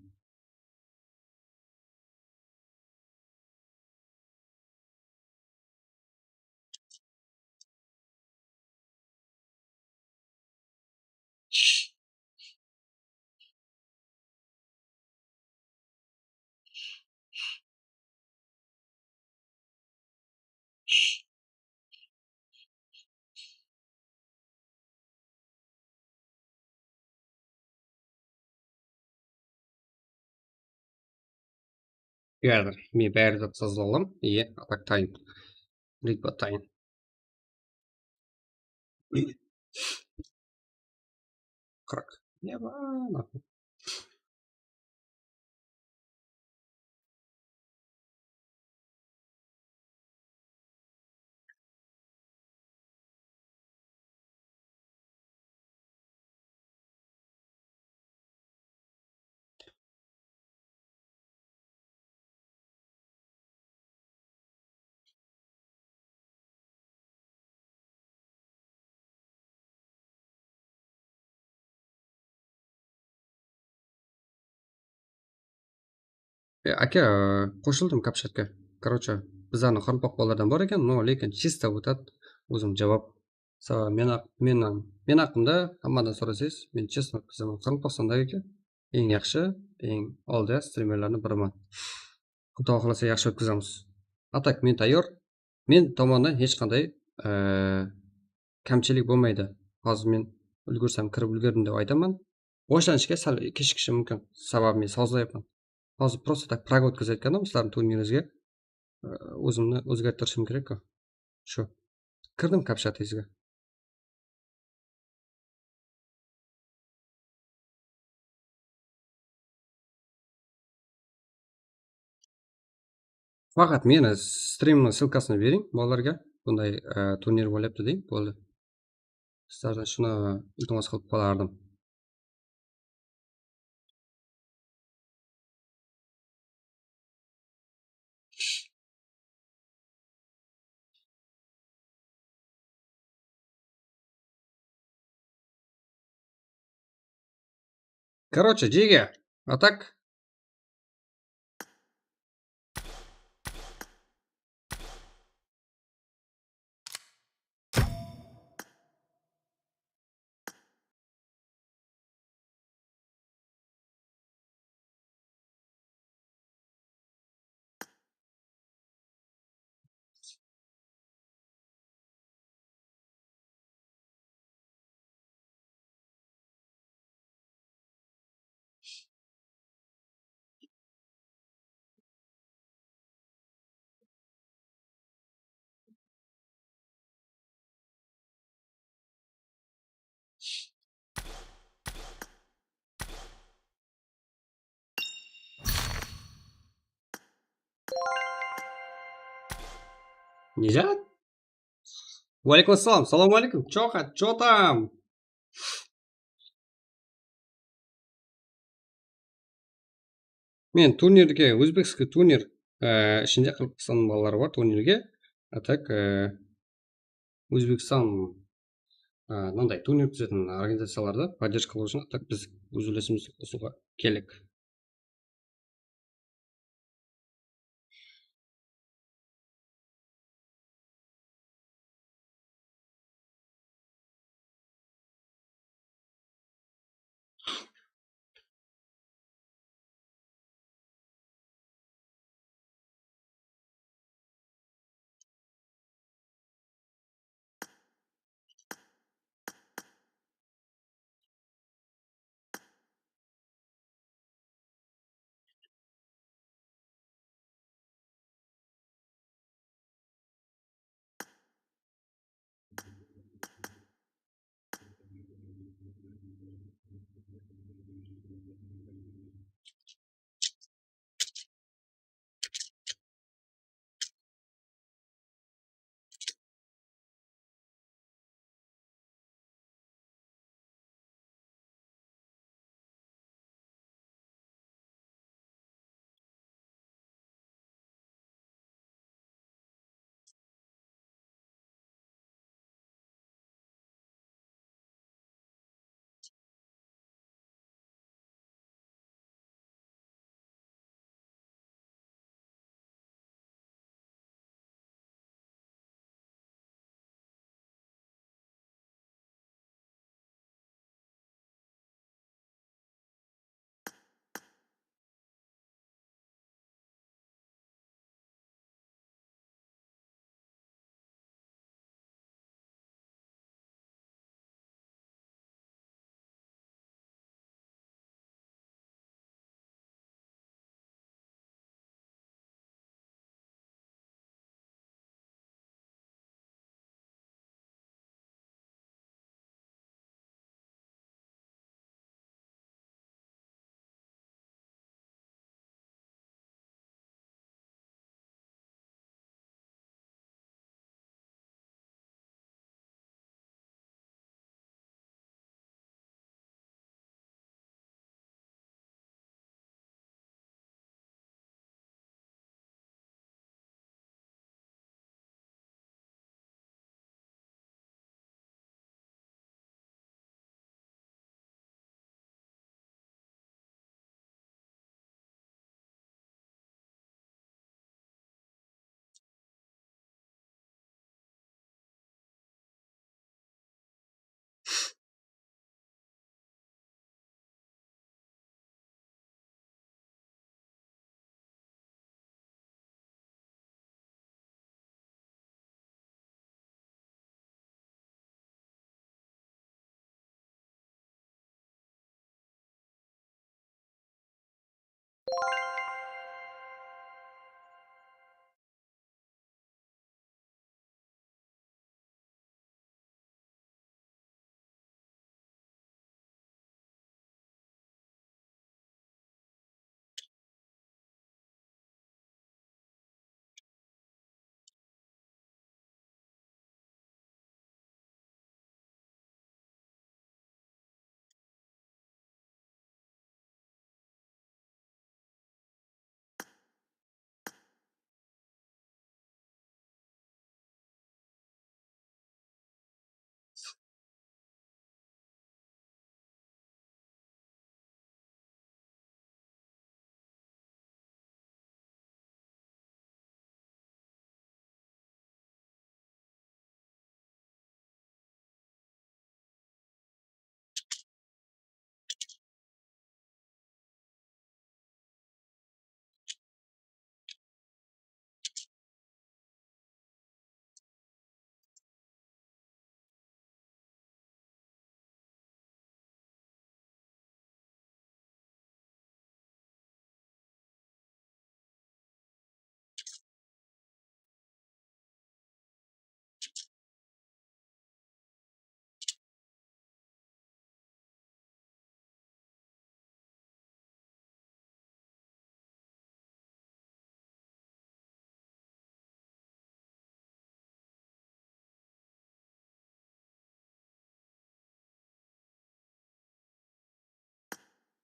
Мен бәрі де жазып аламын. И атак тайын. Ритба тайын. Қырық. Не бар? Әке, қосылдым капчатқа. Короче, біз ана Қарақалпақ балалардан бар екен, но лекен чисто өтады. Өзім жауап. Мен ақымда амандан сұрасаңыз, мен честно айтсам, Қарақалпақстанда екен. Ең yaxshi, ең алды стримерлердің бірімін. Құдай қаласа yaxshi өткіземіз. Атак, мен тайyor. Мен tomонdan ешқандай кәмшілік болмайды. Қазір мен үлгерсем кіріп үлгердім деп айтамын. Бошланышқа сәл кешікіші мүмкін. Сабабы мен саузайыппын. Hozir просто так Praga o'tkazayotgandim sizlarning turniringizga. O'zimni o'zgartirishim kerak-ku. Shu. Kirdim kapshatingizga. Faqat meni strimning ссылкасini bering bolalarga. Bunday turnir bo'lyapti deng, bo'ldi. Sizlardan shuni iltimos qilib qolardim. Короче, Jiga, а так Нижат? Валейкум ассалам, салам алейкум. Чё там? Мен турнирге, өзбекский турнир, ішінде Қырғызстанның балалары бар турнирге. А так Өзбекстан мынандай турнир өткізетін организацияларды поддержка қылу үшін, так біз өз үлесімізді қосуға келдік.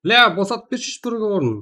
Бля, босатып берші бірге орын.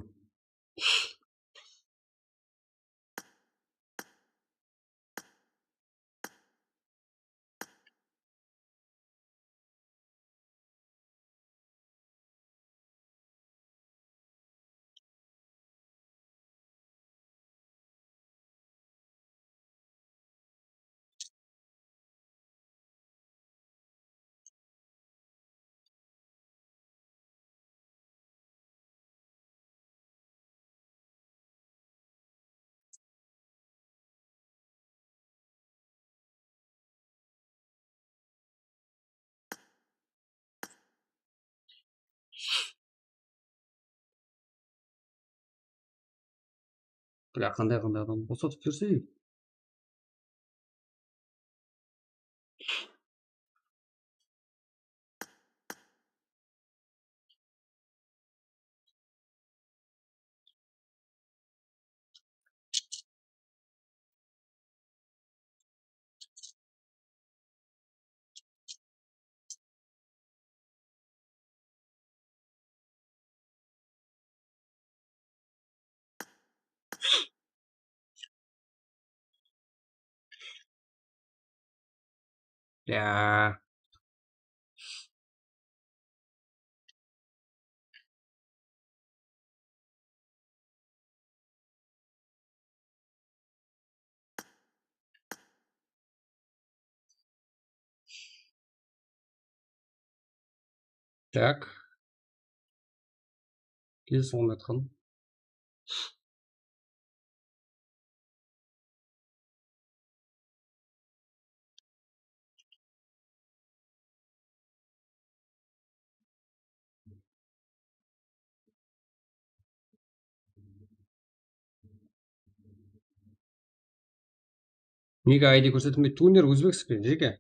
Бля, қандай адам босатып берсе. Бля. Так. Кел соңын айтқан. Неге айди көрсетілмейді? Турнир өзбекский жеке.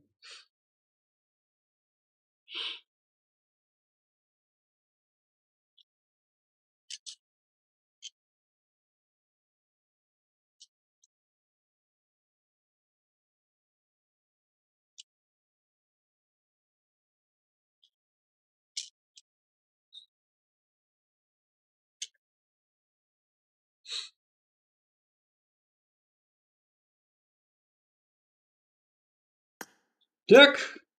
Так,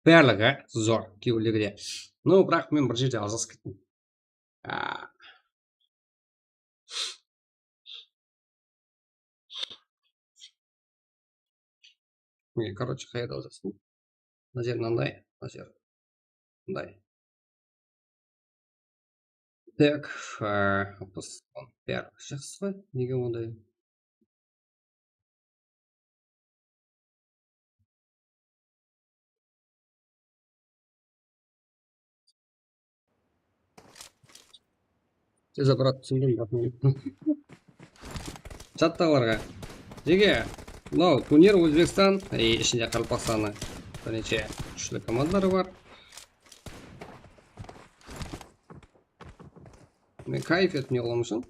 барлығы зор кейбіреулерде. Ну, бірақ мен бір жерде ажырасып кеттім. Короче, қайда ажырастым? Мына жер мынандай, мына жер мындай. Так, бәрі жақсы ғой, неге ондай? Тез аппарат түсіндім. Чаттағыларға. Жеге, мынау турнир Өзбекстан, ішінде Қалпақстанның бірнеше күшті командалары бар. Мен кайф етіп не қыламын үшін.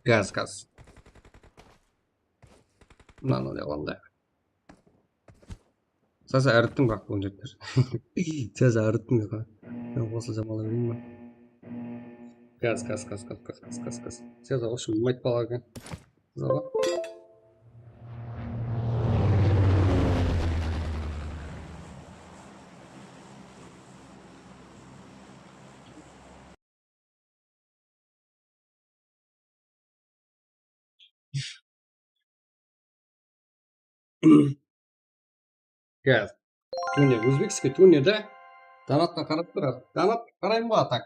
Газ. Мынаны не қыламын да. Сәзі әріттім бірақ бұл жеттер. Сәзі әріттім еқа. Мен қосыл жамала берейін ба? Газ. Сәзі ұшым ұмайт бала екен. Зала. Газ. Турнир, өзбекский турнирде Данатқа қарап тұрады. Данат қараймын ба так.